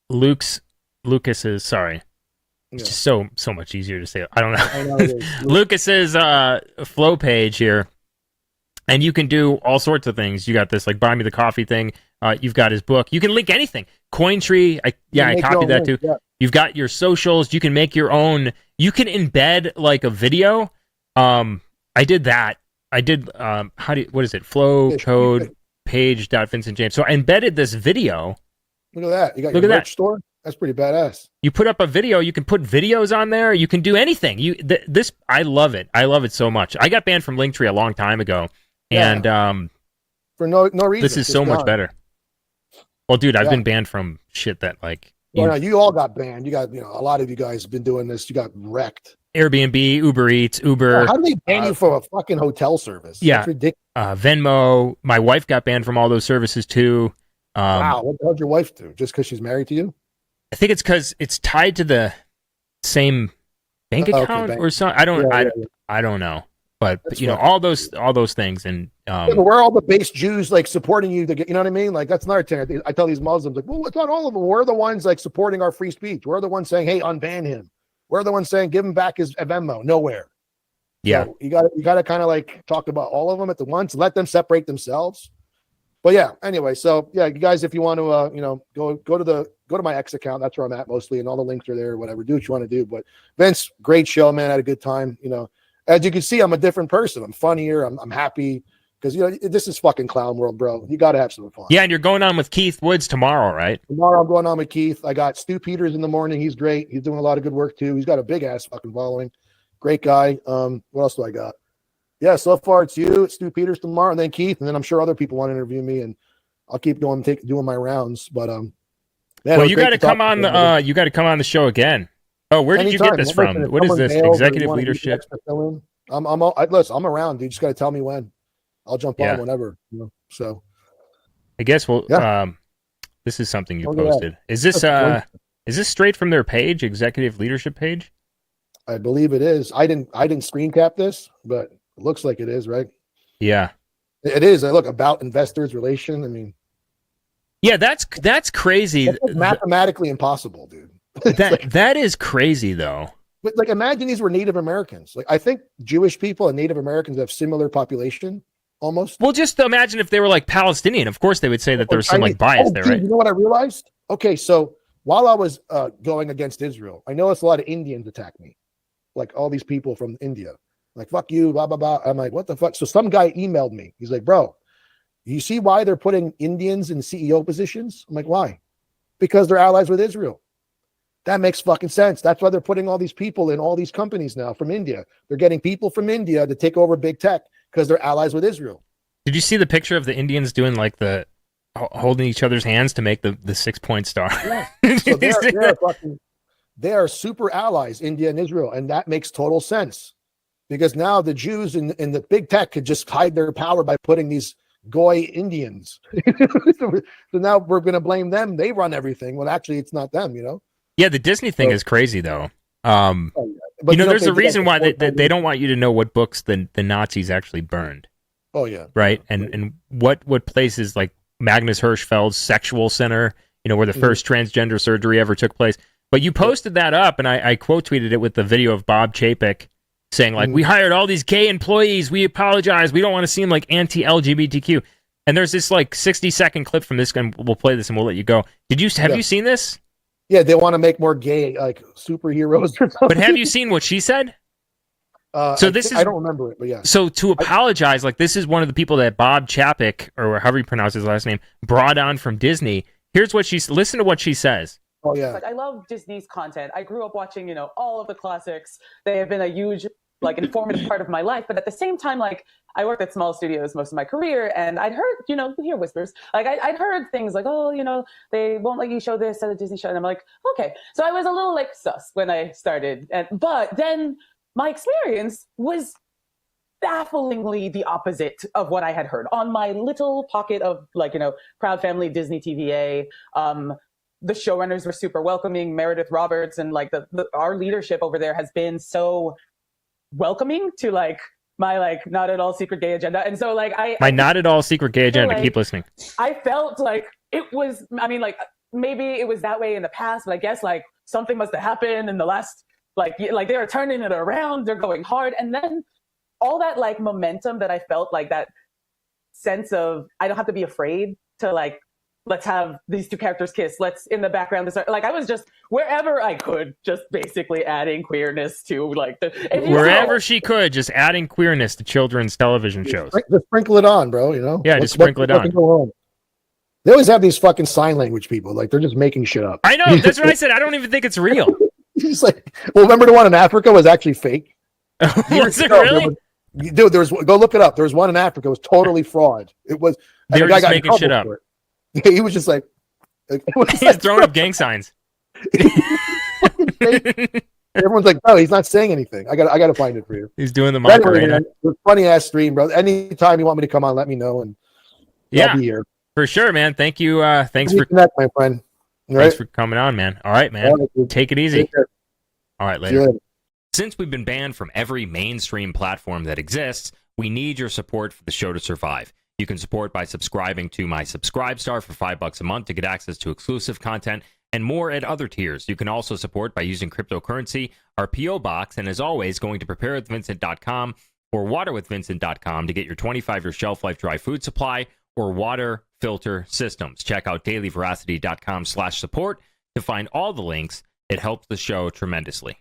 Lucas's. Sorry. It's just so much easier to say. I don't know. I know Lucas's flow page here, and you can do all sorts of things. You got this like buy me the coffee thing. You've got his book. You can link anything. CoinTree. I copied that too. Yeah. You've got your socials. You can make your own. You can embed like a video. I did that. I did. What is it? Flow code page.Vincent James. So I embedded this video. Look at that. You got your merch store. That's pretty badass. You put up a video. You can put videos on there. You can do anything. I love it. I love it so much. I got banned from Linktree a long time ago, and for no reason. This is so much better. Well, dude, I've been banned from shit that like. You all got banned. You got a lot of you guys have been doing this. You got wrecked. Airbnb, Uber Eats, Uber. How do they ban you for a fucking hotel service? Yeah, that's ridiculous. Venmo. My wife got banned from all those services too. Wow, what the hell did your wife do? Just because she's married to you? I think it's because it's tied to the same bank account or something. I don't know, but all those things and but we're all the base Jews like supporting you to get. You know what I mean? Like that's another thing. I tell these Muslims like, well, it's not all of them. We're the ones like supporting our free speech. We're the ones saying, hey, unban him. We're the ones saying give him back his Venmo. Nowhere. Yeah, so you got to kind of like talk about all of them at the once. Let them separate themselves. But yeah, anyway, so yeah, you guys, if you want to, go to my X account. That's where I'm at mostly, and all the links are there. Whatever, do what you want to do. But Vince, great show, man. I had a good time. As you can see, I'm a different person. I'm funnier. I'm happy because this is fucking clown world, bro. You got to have some fun. Yeah, and you're going on with Keith Woods tomorrow, right? Tomorrow I'm going on with Keith. I got Stu Peters in the morning. He's great. He's doing a lot of good work too. He's got a big ass fucking following. Great guy. What else do I got? Yeah, so far it's you, it's Stu Peters tomorrow, and then Keith, and then I'm sure other people want to interview me, and I'll keep doing my rounds. But well, you got to come on the show again. Oh, where did you get this from? What is this? Executive leadership. Listen, I'm around. You just got to tell me when. I'll jump on whenever. So I guess this is something you posted. Is this straight from their page, executive leadership page? I believe it is. I didn't screen cap this, but it looks like it is, right? Yeah. It is. Look, about investors relation. I mean, yeah, that's crazy. That's mathematically impossible, dude. That is crazy, though. But like, imagine these were Native Americans. Like, I think Jewish people and Native Americans have similar population, almost. Well, just imagine if they were like Palestinian. Of course, they would say that there was some like bias there, right? You know what I realized? Okay, so while I was going against Israel, I noticed a lot of Indians attack me, like all these people from India. Like, fuck you, blah, blah, blah. I'm like, what the fuck? So some guy emailed me. He's like, bro, you see why they're putting Indians in CEO positions? I'm like, why? Because they're allies with Israel. That makes fucking sense. That's why they're putting all these people in all these companies now from India. They're getting people from India to take over big tech because they're allies with Israel. Did you see the picture of the Indians doing like the holding each other's hands to make the 6-point star? Yeah. So they are super allies, India and Israel. And that makes total sense. Because now the Jews in the big tech could just hide their power by putting these Goy Indians. So now we're going to blame them. They run everything. Well, actually, it's not them, Yeah, the Disney thing is crazy, though. There's a reason why they don't want you to know what books the Nazis actually burned. Oh, yeah. Right? And what places like Magnus Hirschfeld's Sexual Center, where the first transgender surgery ever took place. But you posted that up, and I quote tweeted it with the video of Bob Chapek saying, like, we hired all these gay employees. We apologize. We don't want to seem like anti-LGBTQ. And there's this, like, 60-second clip from this, and we'll play this, and we'll let you go. Have you seen this? Yeah, they want to make more gay, like, superheroes or something. But have you seen what she said? I don't remember it, but yeah. So to apologize, like, this is one of the people that Bob Chapek, or however you pronounce his last name, brought on from Disney. Here's what listen to what she says. Oh, yeah. Like, I love Disney's content. I grew up watching, all of the classics. They have been a huge, like, informative part of my life. But at the same time, like, I worked at small studios most of my career, and I'd heard, you hear whispers. Like, I'd heard things like, oh, they won't let you show this at a Disney show. And I'm like, okay. So I was a little, like, sus when I started. But then my experience was bafflingly the opposite of what I had heard. On my little pocket of, like, Proud Family Disney TVA, the showrunners were super welcoming. Meredith Roberts and, like, our leadership over there has been so welcoming to, like, my, like, not at all secret gay agenda. And so, like, my not at all secret gay agenda. Keep listening. I felt like it was, I mean, like, maybe it was that way in the past, but I guess, like, something must have happened in the last, like they are turning it around. They're going hard. And then all that, like, momentum that I felt, like, that sense of, I don't have to be afraid to, like, let's have these two characters kiss. Let's, in the background, like, I was just wherever I could, just basically adding queerness to, like, wherever she could, just adding queerness to children's television shows. Just sprinkle it on, bro. Yeah, just sprinkle it on. They always have these fucking sign language people. Like, they're just making shit up. I know. That's what I said. I don't even think it's real. He's like, well, remember the one in Africa was actually fake? Was it really? Dude, go look it up. There was one in Africa. It was totally fraud. It was. They were just making shit up. He was just like he's throwing up gang signs. Everyone's like, no, he's not saying anything. I got to find it for you. He's doing the Macarena. Anyway, it was a funny ass stream, bro. Anytime you want me to come on, let me know, and I'll be here for sure, man. Thank you. Thanks for connect, my friend. Thanks for coming on, man. All right, man. Take it easy. All right, later. Since we've been banned from every mainstream platform that exists, we need your support for the show to survive. You can support by subscribing to my Subscribe-Star for $5 a month to get access to exclusive content and more at other tiers. You can also support by using cryptocurrency, our P.O. Box, and as always, going to preparewithvincent.com or waterwithvincent.com to get your 25-year shelf life dry food supply or water filter systems. Check out dailyveracity.com/support to find all the links. It helps the show tremendously.